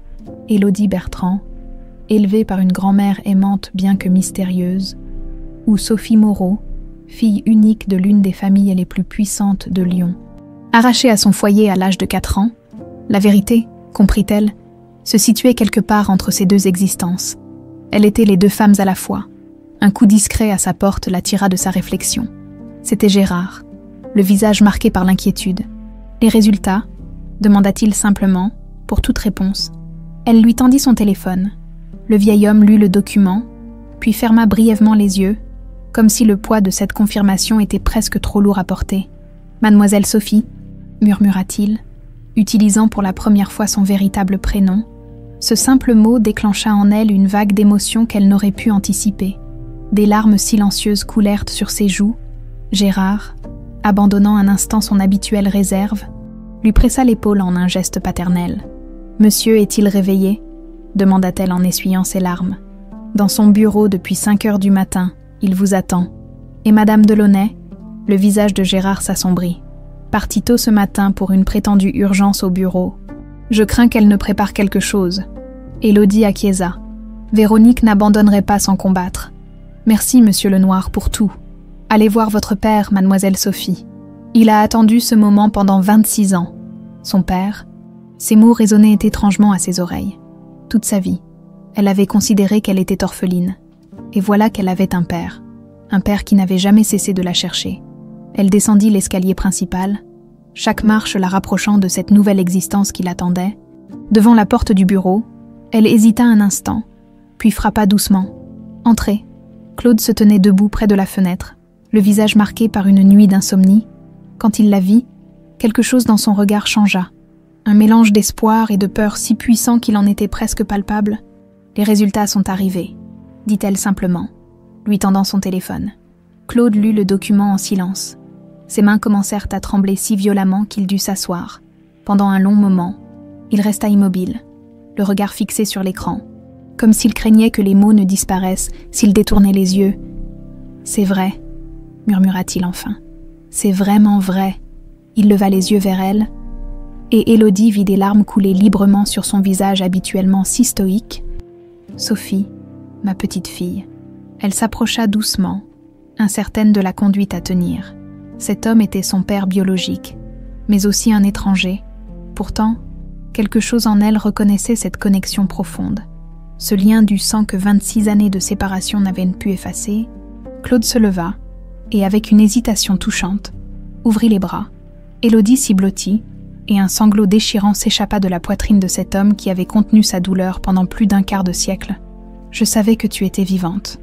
Élodie Bertrand, élevée par une grand-mère aimante bien que mystérieuse, ou Sophie Moreau, fille unique de l'une des familles les plus puissantes de Lyon. Arrachée à son foyer à l'âge de 4 ans, la vérité, comprit-elle, se situait quelque part entre ces deux existences. Elle était les deux femmes à la fois. Un coup discret à sa porte l'attira de sa réflexion. C'était Gérard, le visage marqué par l'inquiétude. « Les résultats ?» demanda-t-il simplement, pour toute réponse. Elle lui tendit son téléphone. Le vieil homme lut le document, puis ferma brièvement les yeux, comme si le poids de cette confirmation était presque trop lourd à porter. « Mademoiselle Sophie » murmura-t-il, utilisant pour la première fois son véritable prénom. Ce simple mot déclencha en elle une vague d'émotions qu'elle n'aurait pu anticiper. Des larmes silencieuses coulèrent sur ses joues. Gérard, abandonnant un instant son habituelle réserve, lui pressa l'épaule en un geste paternel. « Monsieur est-il réveillé ?» demanda-t-elle en essuyant ses larmes. « Dans son bureau depuis 5 heures du matin, il vous attend. Et Madame Delaunay ?» Le visage de Gérard s'assombrit. « Partit tôt ce matin pour une prétendue urgence au bureau. Je crains qu'elle ne prépare quelque chose. » Élodie acquiesça. Véronique n'abandonnerait pas sans combattre. « Merci, Monsieur Lenoir, pour tout. Allez voir votre père, Mademoiselle Sophie. Il a attendu ce moment pendant 26 ans. Son père ?» Ces mots résonnaient étrangement à ses oreilles. Toute sa vie, elle avait considéré qu'elle était orpheline. Et voilà qu'elle avait un père qui n'avait jamais cessé de la chercher. Elle descendit l'escalier principal, chaque marche la rapprochant de cette nouvelle existence qui l'attendait. Devant la porte du bureau, elle hésita un instant, puis frappa doucement. « Entrez !» Claude se tenait debout près de la fenêtre, le visage marqué par une nuit d'insomnie. Quand il la vit, quelque chose dans son regard changea. Un mélange d'espoir et de peur si puissant qu'il en était presque palpable. « Les résultats sont arrivés », dit-elle simplement, lui tendant son téléphone. Claude lut le document en silence. Ses mains commencèrent à trembler si violemment qu'il dut s'asseoir. Pendant un long moment, il resta immobile, le regard fixé sur l'écran, comme s'il craignait que les mots ne disparaissent s'il détournait les yeux. « C'est vrai », murmura-t-il enfin. « C'est vraiment vrai. » Il leva les yeux vers elle, et Élodie vit des larmes couler librement sur son visage habituellement si stoïque. « Sophie, ma petite fille. » Elle s'approcha doucement, incertaine de la conduite à tenir. Cet homme était son père biologique, mais aussi un étranger. Pourtant, quelque chose en elle reconnaissait cette connexion profonde. Ce lien du sang que 26 années de séparation n'avaient pu effacer. Claude se leva, et avec une hésitation touchante, ouvrit les bras. Élodie s'y blottit, et un sanglot déchirant s'échappa de la poitrine de cet homme qui avait contenu sa douleur pendant plus d'un quart de siècle. « Je savais que tu étais vivante »,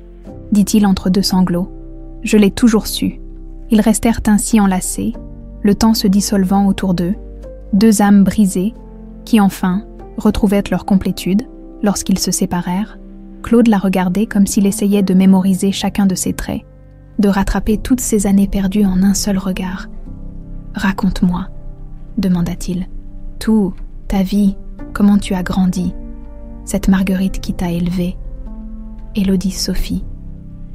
dit-il entre deux sanglots. « Je l'ai toujours su. » Ils restèrent ainsi enlacés, le temps se dissolvant autour d'eux, deux âmes brisées, qui enfin retrouvèrent leur complétude lorsqu'ils se séparèrent. Claude la regardait comme s'il essayait de mémoriser chacun de ses traits, de rattraper toutes ces années perdues en un seul regard. « Raconte-moi », demanda-t-il. « Tout, ta vie, comment tu as grandi, cette Marguerite qui t'a élevée. » Élodie Sophie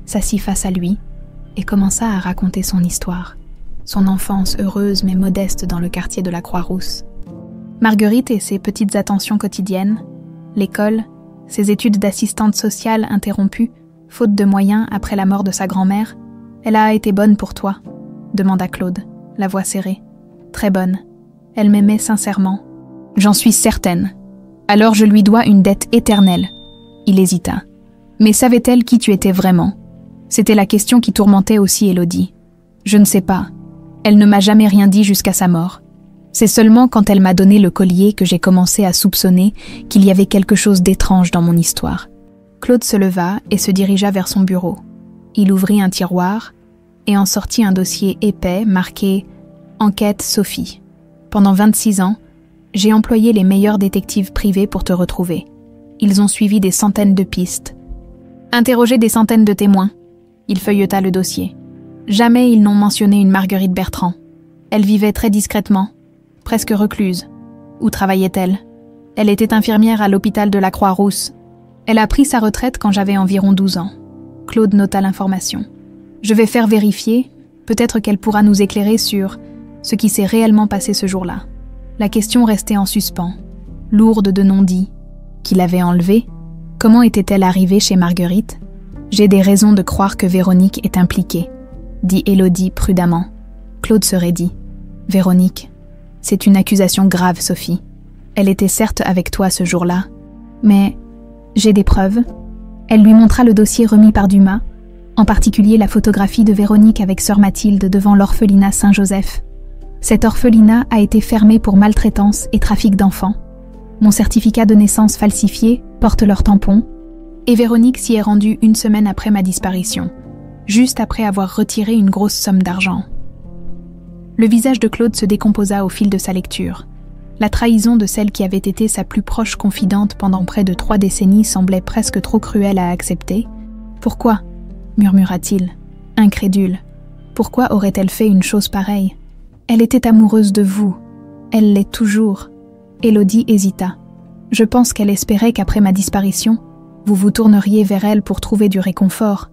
s'assit face à lui et commença à raconter son histoire, son enfance heureuse mais modeste dans le quartier de la Croix-Rousse. Marguerite et ses petites attentions quotidiennes, l'école, ses études d'assistante sociale interrompues, faute de moyens après la mort de sa grand-mère. « Elle a été bonne pour toi ?» demanda Claude, la voix serrée. « Très bonne. Elle m'aimait sincèrement. J'en suis certaine. Alors je lui dois une dette éternelle. » Il hésita. « Mais savait-elle qui tu étais vraiment ?» C'était la question qui tourmentait aussi Élodie. « Je ne sais pas. Elle ne m'a jamais rien dit jusqu'à sa mort. C'est seulement quand elle m'a donné le collier que j'ai commencé à soupçonner qu'il y avait quelque chose d'étrange dans mon histoire. » Claude se leva et se dirigea vers son bureau. Il ouvrit un tiroir et en sortit un dossier épais marqué « Enquête Sophie. Pendant 26 ans, j'ai employé les meilleurs détectives privés pour te retrouver. Ils ont suivi des centaines de pistes. Interrogé des centaines de témoins. » Il feuilleta le dossier. Jamais ils n'ont mentionné une Marguerite Bertrand. Elle vivait très discrètement, presque recluse. Où travaillait-elle? Elle était infirmière à l'hôpital de la Croix-Rousse. Elle a pris sa retraite quand j'avais environ 12 ans. Claude nota l'information. Je vais faire vérifier, peut-être qu'elle pourra nous éclairer sur ce qui s'est réellement passé ce jour-là. La question restait en suspens, lourde de non-dits. Qui l'avait enlevée? Comment était-elle arrivée chez Marguerite? J'ai des raisons de croire que Véronique est impliquée, dit Élodie prudemment. Claude se raidit. Véronique, c'est une accusation grave, Sophie. Elle était certes avec toi ce jour-là, mais j'ai des preuves. Elle lui montra le dossier remis par Dumas, en particulier la photographie de Véronique avec sœur Mathilde devant l'orphelinat Saint-Joseph. Cet orphelinat a été fermé pour maltraitance et trafic d'enfants. Mon certificat de naissance falsifié porte leur tampon, et Véronique s'y est rendue 1 semaine après ma disparition, juste après avoir retiré une grosse somme d'argent. Le visage de Claude se décomposa au fil de sa lecture. La trahison de celle qui avait été sa plus proche confidente pendant près de 3 décennies semblait presque trop cruelle à accepter. « Pourquoi » murmura-t-il, incrédule. « Pourquoi aurait-elle fait une chose pareille ? Elle était amoureuse de vous. Elle l'est toujours. » Élodie hésita. « Je pense qu'elle espérait qu'après ma disparition, vous vous tourneriez vers elle pour trouver du réconfort. »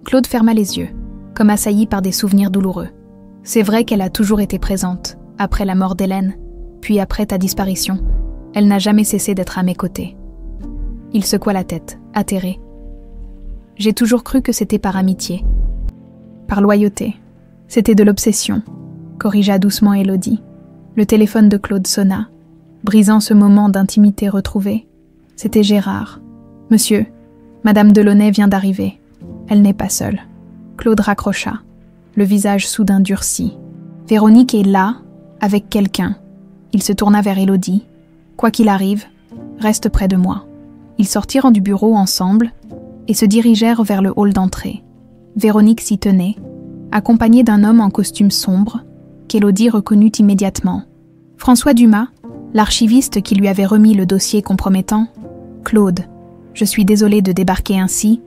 Claude ferma les yeux, comme assailli par des souvenirs douloureux. C'est vrai qu'elle a toujours été présente, après la mort d'Hélène, puis après ta disparition. Elle n'a jamais cessé d'être à mes côtés. Il secoua la tête, atterré. J'ai toujours cru que c'était par amitié. Par loyauté. C'était de l'obsession, corrigea doucement Élodie. Le téléphone de Claude sonna, brisant ce moment d'intimité retrouvée. C'était Gérard. « Monsieur, Madame Delaunay vient d'arriver. Elle n'est pas seule. » Claude raccrocha, le visage soudain durci. « Véronique est là, avec quelqu'un. » Il se tourna vers Élodie. « Quoi qu'il arrive, reste près de moi. » Ils sortirent du bureau ensemble et se dirigèrent vers le hall d'entrée. Véronique s'y tenait, accompagnée d'un homme en costume sombre, qu'Élodie reconnut immédiatement. François Dumas, l'archiviste qui lui avait remis le dossier compromettant. « Claude, je suis désolée de débarquer ainsi, »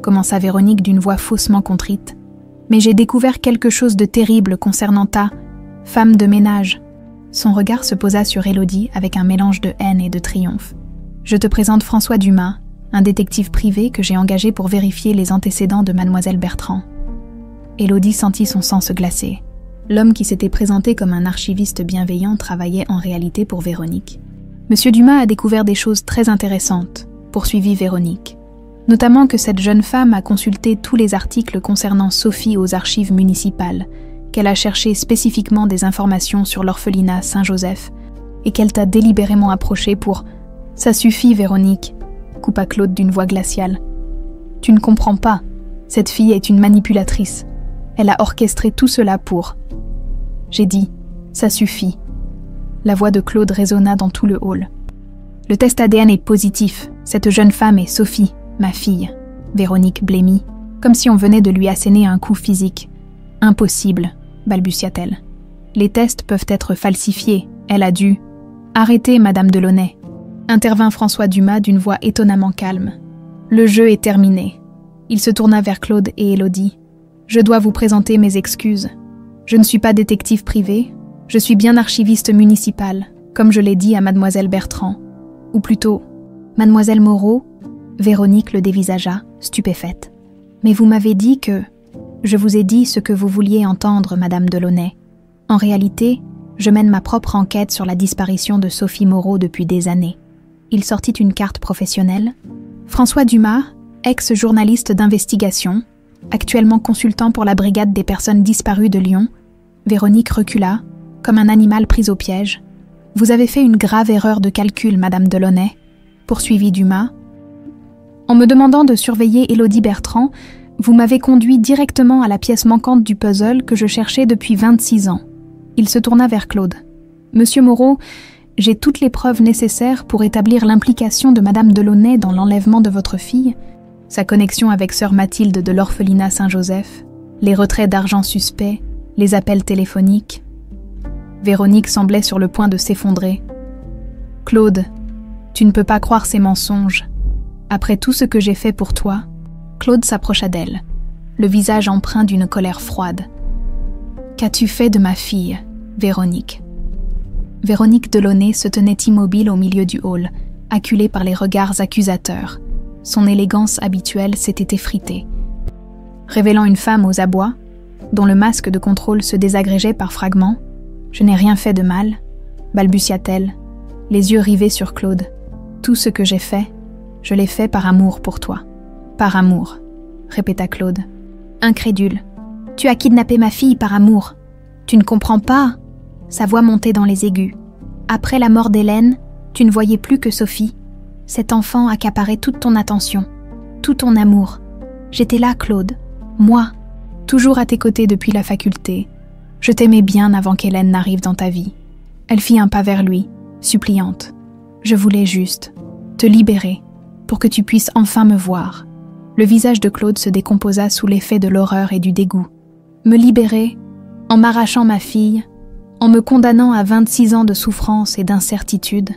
commença Véronique d'une voix faussement contrite, « mais j'ai découvert quelque chose de terrible concernant ta femme de ménage. » Son regard se posa sur Élodie avec un mélange de haine et de triomphe. « Je te présente François Dumas, un détective privé que j'ai engagé pour vérifier les antécédents de Mademoiselle Bertrand. » Élodie sentit son sang se glacer. L'homme qui s'était présenté comme un archiviste bienveillant travaillait en réalité pour Véronique. « Monsieur Dumas a découvert des choses très intéressantes, » poursuivit Véronique. « Notamment que cette jeune femme a consulté tous les articles concernant Sophie aux archives municipales, qu'elle a cherché spécifiquement des informations sur l'orphelinat Saint-Joseph et qu'elle t'a délibérément approché pour... »« Ça suffit, Véronique, » coupa Claude d'une voix glaciale. « Tu ne comprends pas. Cette fille est une manipulatrice. Elle a orchestré tout cela pour... » J'ai dit « Ça suffit. » La voix de Claude résonna dans tout le hall. « Le test ADN est positif. Cette jeune femme est Sophie, ma fille. » Véronique blêmit, comme si on venait de lui asséner un coup physique. « Impossible, » balbutia-t-elle. « Les tests peuvent être falsifiés. Elle a dû... »« Arrêtez, Madame Delaunay, » intervint François Dumas d'une voix étonnamment calme. « Le jeu est terminé. » Il se tourna vers Claude et Élodie. « Je dois vous présenter mes excuses. Je ne suis pas détective privé. Je suis bien archiviste municipal, comme je l'ai dit à Mademoiselle Bertrand. Ou plutôt, Mademoiselle Moreau. » Véronique le dévisagea, stupéfaite. « Mais vous m'avez dit que... » « Je vous ai dit ce que vous vouliez entendre, Madame Delaunay. En réalité, je mène ma propre enquête sur la disparition de Sophie Moreau depuis des années. » Il sortit une carte professionnelle. François Dumas, ex-journaliste d'investigation, actuellement consultant pour la brigade des personnes disparues de Lyon. Véronique recula, comme un animal pris au piège. « Vous avez fait une grave erreur de calcul, Madame Delaunay, » poursuivit Dumas. « En me demandant de surveiller Élodie Bertrand, vous m'avez conduit directement à la pièce manquante du puzzle que je cherchais depuis 26 ans. » Il se tourna vers Claude. « Monsieur Moreau, j'ai toutes les preuves nécessaires pour établir l'implication de Madame Delaunay dans l'enlèvement de votre fille, sa connexion avec sœur Mathilde de l'orphelinat Saint-Joseph, les retraits d'argent suspects, les appels téléphoniques. » Véronique semblait sur le point de s'effondrer. « Claude, tu ne peux pas croire ces mensonges. Après tout ce que j'ai fait pour toi... » Claude s'approcha d'elle, le visage empreint d'une colère froide. « Qu'as-tu fait de ma fille, Véronique ?» Véronique Delaunay se tenait immobile au milieu du hall, acculée par les regards accusateurs. Son élégance habituelle s'était effritée. Révélant une femme aux abois, dont le masque de contrôle se désagrégeait par fragments, « Je n'ai rien fait de mal, » balbutia-t-elle, les yeux rivés sur Claude. « Tout ce que j'ai fait, je l'ai fait par amour pour toi. » « Par amour, » répéta Claude. « Incrédule. Tu as kidnappé ma fille par amour. Tu ne comprends pas ?» Sa voix montait dans les aigus. « Après la mort d'Hélène, tu ne voyais plus que Sophie. Cet enfant accaparait toute ton attention, tout ton amour. J'étais là, Claude. Moi, toujours à tes côtés depuis la faculté. Je t'aimais bien avant qu'Hélène n'arrive dans ta vie. » Elle fit un pas vers lui, suppliante. « Je voulais juste te libérer pour que tu puisses enfin me voir. » Le visage de Claude se décomposa sous l'effet de l'horreur et du dégoût. « Me libérer en m'arrachant ma fille, en me condamnant à 26 ans de souffrance et d'incertitude.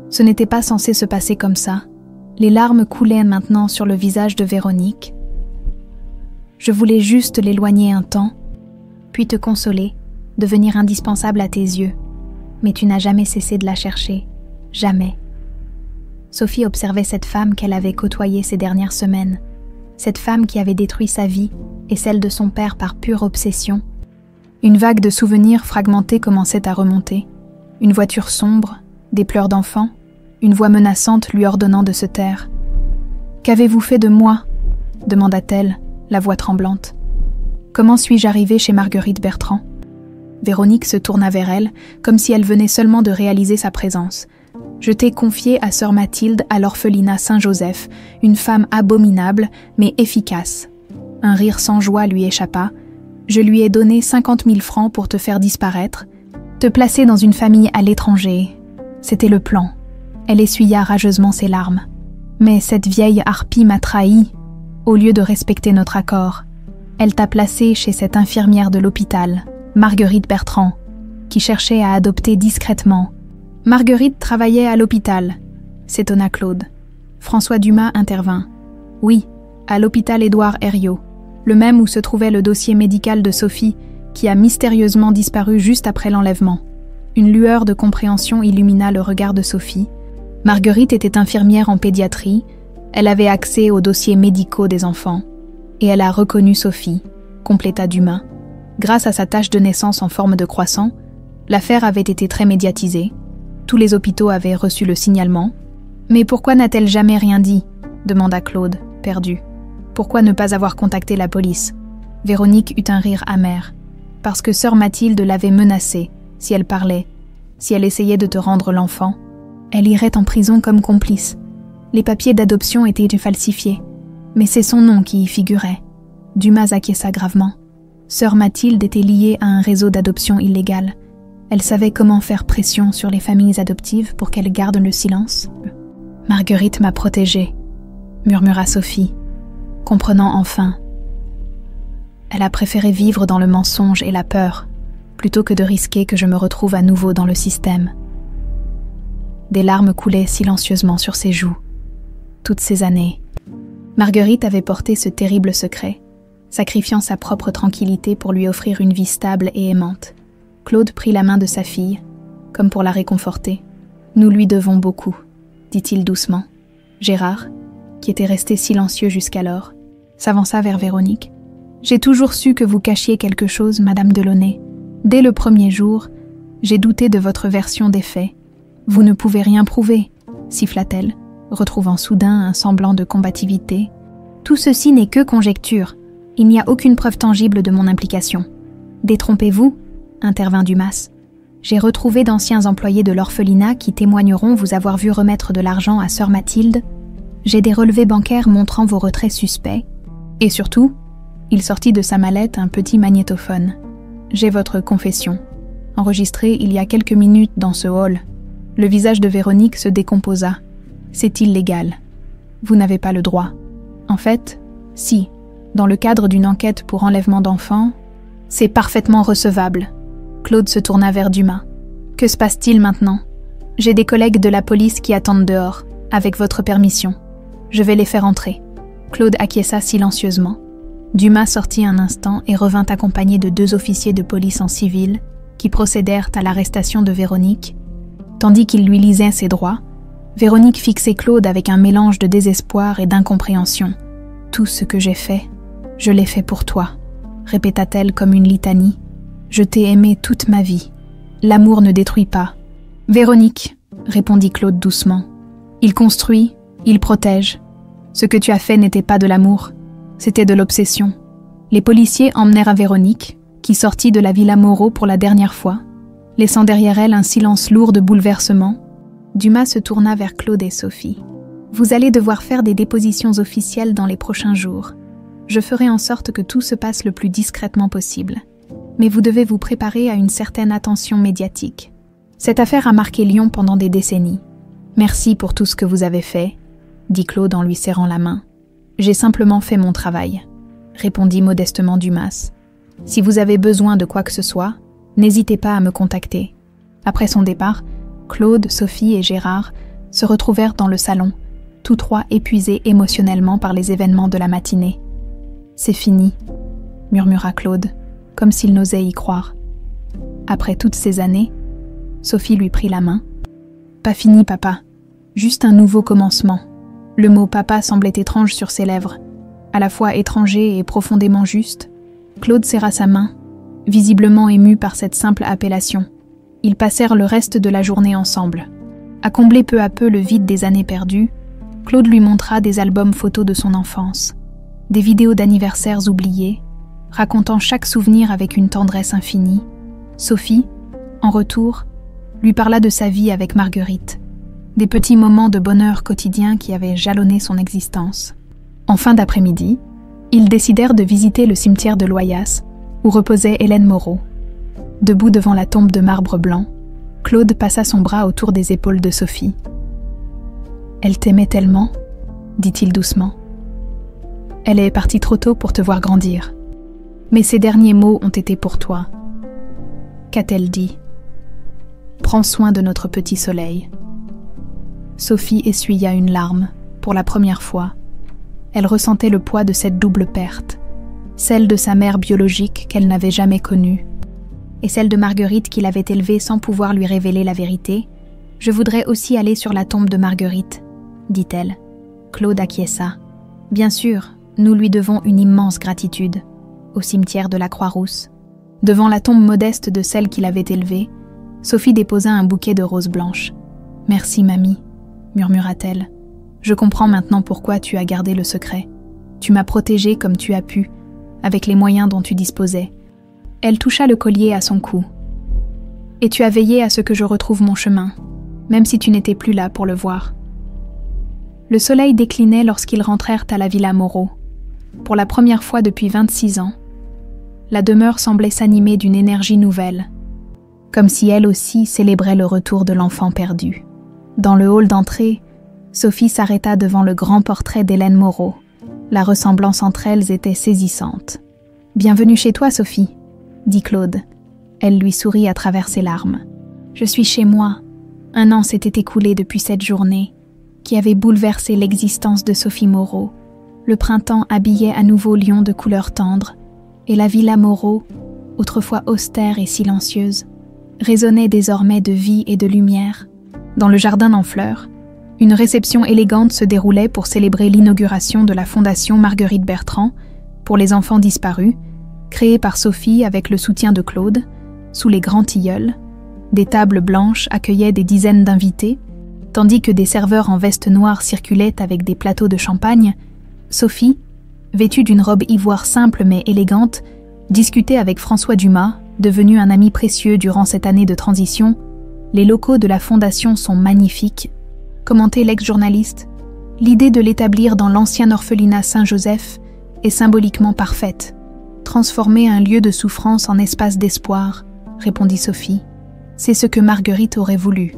Ce n'était pas censé se passer comme ça. Les larmes coulaient maintenant sur le visage de Véronique. Je voulais juste l'éloigner un temps, puis te consoler, devenir indispensable à tes yeux. Mais tu n'as jamais cessé de la chercher. Jamais. Sophie observait cette femme qu'elle avait côtoyée ces dernières semaines. Cette femme qui avait détruit sa vie et celle de son père par pure obsession. Une vague de souvenirs fragmentés commençait à remonter. Une voiture sombre, des pleurs d'enfant, une voix menaçante lui ordonnant de se taire. « Qu'avez-vous fait de moi ?» demanda-t-elle, la voix tremblante. « Comment suis-je arrivée chez Marguerite Bertrand ?» Véronique se tourna vers elle, comme si elle venait seulement de réaliser sa présence. « Je t'ai confiée à sœur Mathilde à l'orphelinat Saint-Joseph, une femme abominable, mais efficace. » Un rire sans joie lui échappa. « Je lui ai donné 50 000 francs pour te faire disparaître, te placer dans une famille à l'étranger. C'était le plan. » Elle essuya rageusement ses larmes. « Mais cette vieille harpie m'a trahi. Au lieu de respecter notre accord, elle t'a placé chez cette infirmière de l'hôpital, Marguerite Bertrand, qui cherchait à adopter discrètement. » « Marguerite travaillait à l'hôpital, » s'étonna Claude. François Dumas intervint. « Oui, à l'hôpital Édouard Herriot, le même où se trouvait le dossier médical de Sophie, qui a mystérieusement disparu juste après l'enlèvement. » Une lueur de compréhension illumina le regard de Sophie. Marguerite était infirmière en pédiatrie, elle avait accès aux dossiers médicaux des enfants, et elle a reconnu Sophie, compléta Dumas. Grâce à sa tache de naissance en forme de croissant, l'affaire avait été très médiatisée. Tous les hôpitaux avaient reçu le signalement. « Mais pourquoi n'a-t-elle jamais rien dit ?» demanda Claude, perdu. « Pourquoi ne pas avoir contacté la police ?» Véronique eut un rire amer. « Parce que sœur Mathilde l'avait menacée, si elle parlait, si elle essayait de te rendre l'enfant. Elle irait en prison comme complice. Les papiers d'adoption étaient falsifiés, mais c'est son nom qui y figurait. » Dumas acquiesça gravement. Sœur Mathilde était liée à un réseau d'adoption illégale. Elle savait comment faire pression sur les familles adoptives pour qu'elles gardent le silence. « Marguerite m'a protégée, » murmura Sophie, comprenant enfin. Elle a préféré vivre dans le mensonge et la peur, plutôt que de risquer que je me retrouve à nouveau dans le système. Des larmes coulaient silencieusement sur ses joues. Toutes ces années, Marguerite avait porté ce terrible secret, sacrifiant sa propre tranquillité pour lui offrir une vie stable et aimante. Claude prit la main de sa fille, comme pour la réconforter. « Nous lui devons beaucoup, » dit-il doucement. Gérard, qui était resté silencieux jusqu'alors, s'avança vers Véronique. « J'ai toujours su que vous cachiez quelque chose, Madame Delaunay. Dès le premier jour, j'ai douté de votre version des faits. Vous ne pouvez rien prouver, » siffla-t-elle, retrouvant soudain un semblant de combativité. « Tout ceci n'est que conjecture. Il n'y a aucune preuve tangible de mon implication. »« Détrompez-vous » intervint Dumas. « J'ai retrouvé d'anciens employés de l'orphelinat qui témoigneront vous avoir vu remettre de l'argent à sœur Mathilde. J'ai des relevés bancaires montrant vos retraits suspects. Et surtout, il sortit de sa mallette un petit magnétophone. J'ai votre confession, enregistrée il y a quelques minutes dans ce hall. » Le visage de Véronique se décomposa. « C'est illégal. Vous n'avez pas le droit. » En fait, si, dans le cadre d'une enquête pour enlèvement d'enfants, c'est parfaitement recevable. Claude se tourna vers Dumas. « Que se passe-t-il maintenant ? J'ai des collègues de la police qui attendent dehors, avec votre permission. Je vais les faire entrer. » Claude acquiesça silencieusement. Dumas sortit un instant et revint accompagné de 2 officiers de police en civil qui procédèrent à l'arrestation de Véronique. Tandis qu'il lui lisait ses droits, Véronique fixait Claude avec un mélange de désespoir et d'incompréhension. « Tout ce que j'ai fait, je l'ai fait pour toi, » répéta-t-elle comme une litanie. « Je t'ai aimé toute ma vie. L'amour ne détruit pas. »« Véronique, » répondit Claude doucement. « Il construit, il protège. Ce que tu as fait n'était pas de l'amour, c'était de l'obsession. » Les policiers emmenèrent à Véronique, qui sortit de la villa Moreau pour la dernière fois, laissant derrière elle un silence lourd de bouleversement. Dumas se tourna vers Claude et Sophie. « Vous allez devoir faire des dépositions officielles dans les prochains jours. Je ferai en sorte que tout se passe le plus discrètement possible. Mais vous devez vous préparer à une certaine attention médiatique. Cette affaire a marqué Lyon pendant des décennies. Merci pour tout ce que vous avez fait, » dit Claude en lui serrant la main. « J'ai simplement fait mon travail, » répondit modestement Dumas. « Si vous avez besoin de quoi que ce soit, N'hésitez pas à me contacter. Après son départ, Claude, Sophie et Gérard se retrouvèrent dans le salon, tous trois épuisés émotionnellement par les événements de la matinée. « C'est fini », murmura Claude, comme s'il n'osait y croire. Après toutes ces années, Sophie lui prit la main. « Pas fini, papa. Juste un nouveau commencement. » Le mot « papa » semblait étrange sur ses lèvres, à la fois étranger et profondément juste. Claude serra sa main, visiblement ému par cette simple appellation. Ils passèrent le reste de la journée ensemble. À combler peu à peu le vide des années perdues, Claude lui montra des albums photos de son enfance, des vidéos d'anniversaires oubliées, racontant chaque souvenir avec une tendresse infinie. Sophie, en retour, lui parla de sa vie avec Marguerite, des petits moments de bonheur quotidien qui avaient jalonné son existence. En fin d'après-midi, ils décidèrent de visiter le cimetière de Loyasse, où reposait Hélène Moreau. Debout devant la tombe de marbre blanc, Claude passa son bras autour des épaules de Sophie. « Elle t'aimait tellement », dit-il doucement. « Elle est partie trop tôt pour te voir grandir. Mais ses derniers mots ont été pour toi. » Qu'a-t-elle dit ? « Prends soin de notre petit soleil. » Sophie essuya une larme, pour la première fois. Elle ressentait le poids de cette double perte, celle de sa mère biologique qu'elle n'avait jamais connue, et celle de Marguerite qui l'avait élevée sans pouvoir lui révéler la vérité. « Je voudrais aussi aller sur la tombe de Marguerite, » dit-elle. Claude acquiesça. « Bien sûr, nous lui devons une immense gratitude. » Au cimetière de la Croix-Rousse, devant la tombe modeste de celle qui l'avait élevée, Sophie déposa un bouquet de roses blanches. « Merci, mamie, » murmura-t-elle. « Je comprends maintenant pourquoi tu as gardé le secret. Tu m'as protégée comme tu as pu, avec les moyens dont tu disposais. » Elle toucha le collier à son cou. « Et tu as veillé à ce que je retrouve mon chemin, même si tu n'étais plus là pour le voir. » Le soleil déclinait lorsqu'ils rentrèrent à la villa Moreau. Pour la première fois depuis 26 ans, la demeure semblait s'animer d'une énergie nouvelle, comme si elle aussi célébrait le retour de l'enfant perdu. Dans le hall d'entrée, Sophie s'arrêta devant le grand portrait d'Hélène Moreau. La ressemblance entre elles était saisissante. « Bienvenue chez toi, Sophie, » dit Claude. Elle lui sourit à travers ses larmes. « Je suis chez moi. Un an s'était écoulé depuis cette journée, qui avait bouleversé l'existence de Sophie Moreau. Le printemps habillait à nouveau Lyon de couleurs tendres, et la villa Moreau, autrefois austère et silencieuse, résonnait désormais de vie et de lumière. Dans le jardin en fleurs, une réception élégante se déroulait pour célébrer l'inauguration de la Fondation Marguerite Bertrand pour les enfants disparus, créée par Sophie avec le soutien de Claude, sous les grands tilleuls. Des tables blanches accueillaient des dizaines d'invités, tandis que des serveurs en veste noire circulaient avec des plateaux de champagne. Sophie, vêtue d'une robe ivoire simple mais élégante, discutait avec François Dumas, devenu un ami précieux durant cette année de transition. « Les locaux de la Fondation sont magnifiques », commentait l'ex-journaliste. « L'idée de l'établir dans l'ancien orphelinat Saint-Joseph est symboliquement parfaite. Transformer un lieu de souffrance en espace d'espoir, » répondit Sophie. « C'est ce que Marguerite aurait voulu. »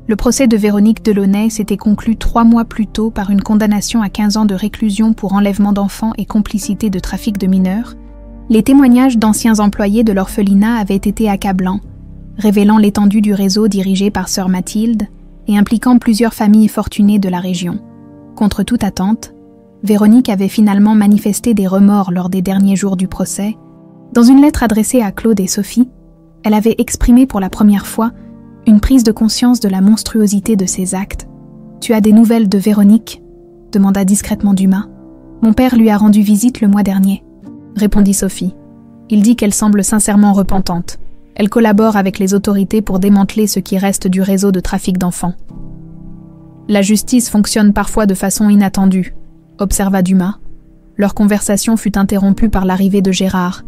Le procès de Véronique Delaunay s'était conclu 3 mois plus tôt par une condamnation à 15 ans de réclusion pour enlèvement d'enfants et complicité de trafic de mineurs. Les témoignages d'anciens employés de l'orphelinat avaient été accablants, révélant l'étendue du réseau dirigé par sœur Mathilde et impliquant plusieurs familles fortunées de la région. Contre toute attente, Véronique avait finalement manifesté des remords lors des derniers jours du procès. Dans une lettre adressée à Claude et Sophie, elle avait exprimé pour la première fois une prise de conscience de la monstruosité de ses actes. « Tu as des nouvelles de Véronique ?» demanda discrètement Dumas. « Mon père lui a rendu visite le mois dernier », répondit Sophie. « Il dit qu'elle semble sincèrement repentante. Elle collabore avec les autorités pour démanteler ce qui reste du réseau de trafic d'enfants. »« La justice fonctionne parfois de façon inattendue », observa Dumas. Leur conversation fut interrompue par l'arrivée de Gérard.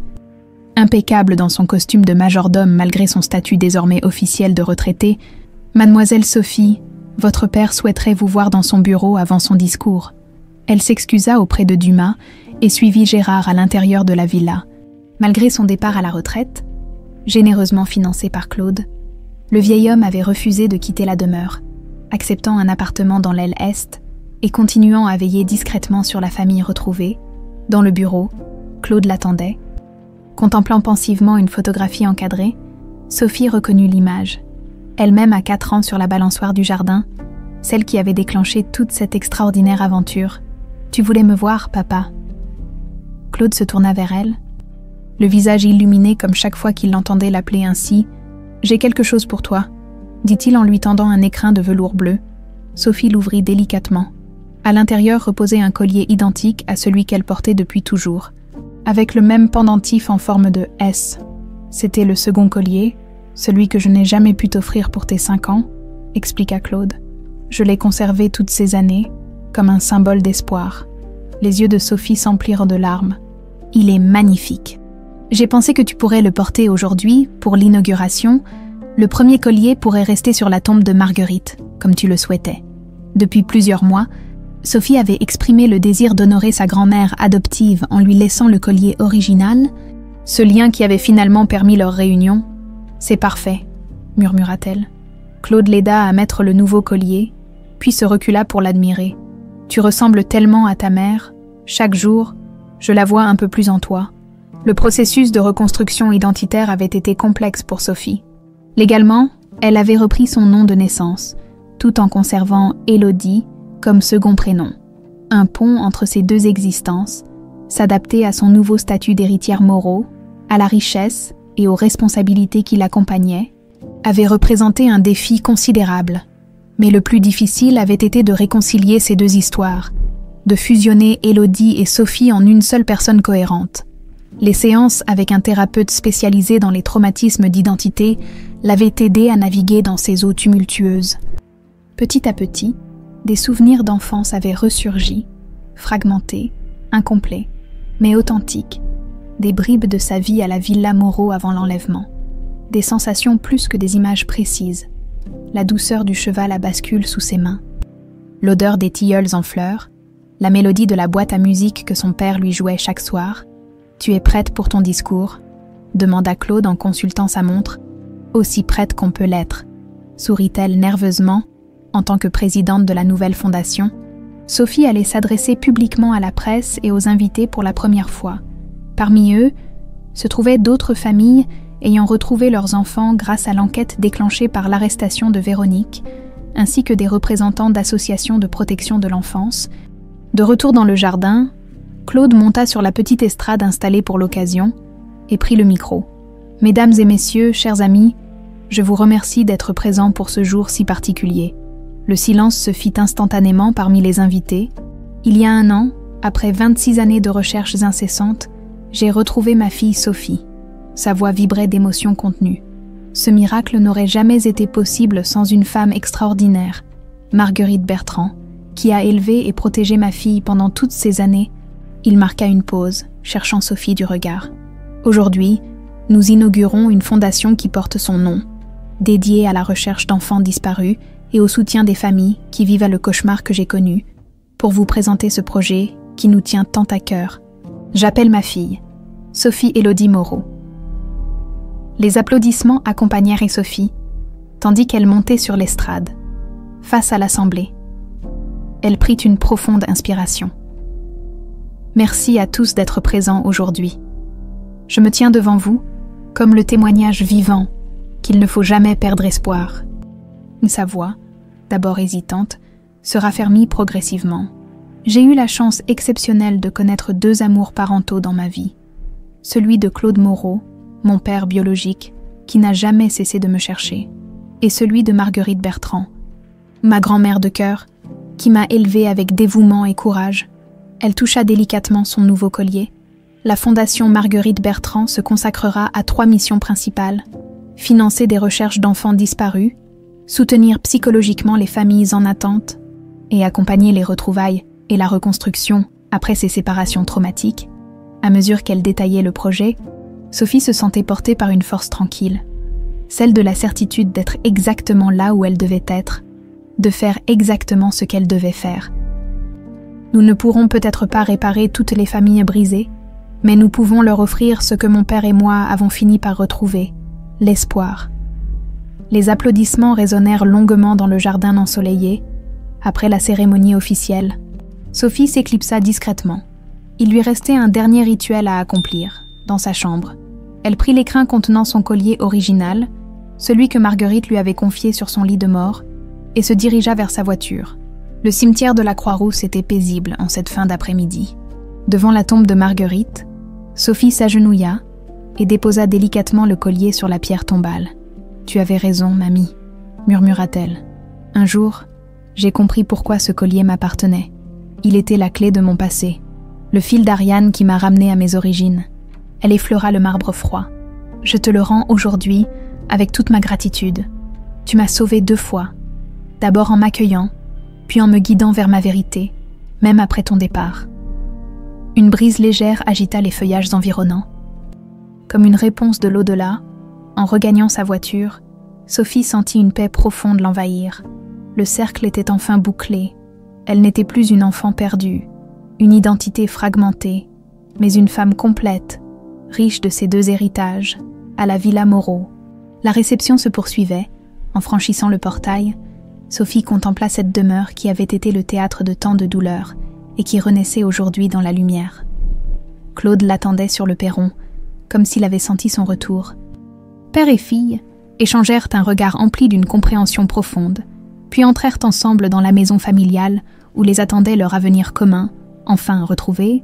Impeccable dans son costume de majordome malgré son statut désormais officiel de retraité, « Mademoiselle Sophie, votre père souhaiterait vous voir dans son bureau avant son discours. » Elle s'excusa auprès de Dumas et suivit Gérard à l'intérieur de la villa. Malgré son départ à la retraite, généreusement financé par Claude, le vieil homme avait refusé de quitter la demeure, acceptant un appartement dans l'aile est et continuant à veiller discrètement sur la famille retrouvée. Dans le bureau, Claude l'attendait. Contemplant pensivement une photographie encadrée, Sophie reconnut l'image, elle-même à 4 ans sur la balançoire du jardin, celle qui avait déclenché toute cette extraordinaire aventure. « Tu voulais me voir, papa ?» Claude se tourna vers elle, le visage illuminé comme chaque fois qu'il l'entendait l'appeler ainsi. « J'ai quelque chose pour toi », dit-il en lui tendant un écrin de velours bleu. Sophie l'ouvrit délicatement. À l'intérieur reposait un collier identique à celui qu'elle portait depuis toujours, avec le même pendentif en forme de S. C'était le second collier, celui que je n'ai jamais pu t'offrir pour tes 5 ans, expliqua Claude. Je l'ai conservé toutes ces années, comme un symbole d'espoir. Les yeux de Sophie s'emplirent de larmes. Il est magnifique. J'ai pensé que tu pourrais le porter aujourd'hui, pour l'inauguration. Le premier collier pourrait rester sur la tombe de Marguerite, comme tu le souhaitais. Depuis plusieurs mois, Sophie avait exprimé le désir d'honorer sa grand-mère adoptive en lui laissant le collier original, ce lien qui avait finalement permis leur réunion. « C'est parfait », murmura-t-elle. Claude l'aida à mettre le nouveau collier, puis se recula pour l'admirer. « Tu ressembles tellement à ta mère. Chaque jour, je la vois un peu plus en toi. » Le processus de reconstruction identitaire avait été complexe pour Sophie. Légalement, elle avait repris son nom de naissance, tout en conservant Élodie comme second prénom. Un pont entre ces deux existences, s'adapter à son nouveau statut d'héritière Moreau, à la richesse et aux responsabilités qui l'accompagnaient, avait représenté un défi considérable. Mais le plus difficile avait été de réconcilier ces deux histoires, de fusionner Élodie et Sophie en une seule personne cohérente. Les séances avec un thérapeute spécialisé dans les traumatismes d'identité l'avaient aidé à naviguer dans ces eaux tumultueuses. Petit à petit, des souvenirs d'enfance avaient ressurgi, fragmentés, incomplets, mais authentiques, des bribes de sa vie à la villa Moreau avant l'enlèvement, des sensations plus que des images précises, la douceur du cheval à bascule sous ses mains, l'odeur des tilleuls en fleurs, la mélodie de la boîte à musique que son père lui jouait chaque soir. « Tu es prête pour ton discours ?» demanda Claude en consultant sa montre. « Aussi prête qu'on peut l'être », sourit-elle nerveusement. En tant que présidente de la nouvelle fondation, Sophie allait s'adresser publiquement à la presse et aux invités pour la première fois. Parmi eux, se trouvaient d'autres familles ayant retrouvé leurs enfants grâce à l'enquête déclenchée par l'arrestation de Véronique, ainsi que des représentants d'associations de protection de l'enfance. De retour dans le jardin, Claude monta sur la petite estrade installée pour l'occasion et prit le micro. « Mesdames et messieurs, chers amis, je vous remercie d'être présents pour ce jour si particulier. » Le silence se fit instantanément parmi les invités. Il y a 1 an, après 26 années de recherches incessantes, j'ai retrouvé ma fille Sophie. Sa voix vibrait d'émotions contenues. Ce miracle n'aurait jamais été possible sans une femme extraordinaire, Marguerite Bertrand, qui a élevé et protégé ma fille pendant toutes ces années. Il marqua une pause, cherchant Sophie du regard. Aujourd'hui, nous inaugurons une fondation qui porte son nom, dédiée à la recherche d'enfants disparus et au soutien des familles qui vivent le cauchemar que j'ai connu, pour vous présenter ce projet qui nous tient tant à cœur. J'appelle ma fille, Sophie Élodie Moreau. Les applaudissements accompagnèrent Sophie, tandis qu'elle montait sur l'estrade, face à l'assemblée. Elle prit une profonde inspiration. Merci à tous d'être présents aujourd'hui. Je me tiens devant vous comme le témoignage vivant qu'il ne faut jamais perdre espoir. Sa voix, d'abord hésitante, se raffermit progressivement. J'ai eu la chance exceptionnelle de connaître 2 amours parentaux dans ma vie. Celui de Claude Moreau, mon père biologique, qui n'a jamais cessé de me chercher, et celui de Marguerite Bertrand, ma grand-mère de cœur, qui m'a élevée avec dévouement et courage. Elle toucha délicatement son nouveau collier. La Fondation Marguerite Bertrand se consacrera à 3 missions principales: financer des recherches d'enfants disparus, soutenir psychologiquement les familles en attente et accompagner les retrouvailles et la reconstruction après ces séparations traumatiques. À mesure qu'elle détaillait le projet, Sophie se sentait portée par une force tranquille, celle de la certitude d'être exactement là où elle devait être, de faire exactement ce qu'elle devait faire. Nous ne pourrons peut-être pas réparer toutes les familles brisées, mais nous pouvons leur offrir ce que mon père et moi avons fini par retrouver, l'espoir. Les applaudissements résonnèrent longuement dans le jardin ensoleillé. Après la cérémonie officielle, Sophie s'éclipsa discrètement. Il lui restait un dernier rituel à accomplir, dans sa chambre. Elle prit l'écrin contenant son collier original celui que Marguerite lui avait confié sur son lit de mort, et se dirigea vers sa voiture. Le cimetière de la Croix-Rousse était paisible en cette fin d'après-midi. Devant la tombe de Marguerite, Sophie s'agenouilla et déposa délicatement le collier sur la pierre tombale. « Tu avais raison, mamie », murmura-t-elle. « Un jour, j'ai compris pourquoi ce collier m'appartenait. Il était la clé de mon passé, le fil d'Ariane qui m'a ramené à mes origines. » Elle effleura le marbre froid. « Je te le rends aujourd'hui avec toute ma gratitude. Tu m'as sauvée 2 fois, d'abord en m'accueillant, puis en me guidant vers ma vérité, même après ton départ. » Une brise légère agita les feuillages environnants. Comme une réponse de l'au-delà, en regagnant sa voiture, Sophie sentit une paix profonde l'envahir. Le cercle était enfin bouclé. Elle n'était plus une enfant perdue, une identité fragmentée, mais une femme complète, riche de ses 2 héritages, à la Villa Moreau. La réception se poursuivait. En franchissant le portail, Sophie contempla cette demeure qui avait été le théâtre de tant de douleurs et qui renaissait aujourd'hui dans la lumière. Claude l'attendait sur le perron, comme s'il avait senti son retour. Père et fille échangèrent un regard empli d'une compréhension profonde, puis entrèrent ensemble dans la maison familiale où les attendait leur avenir commun, enfin retrouvé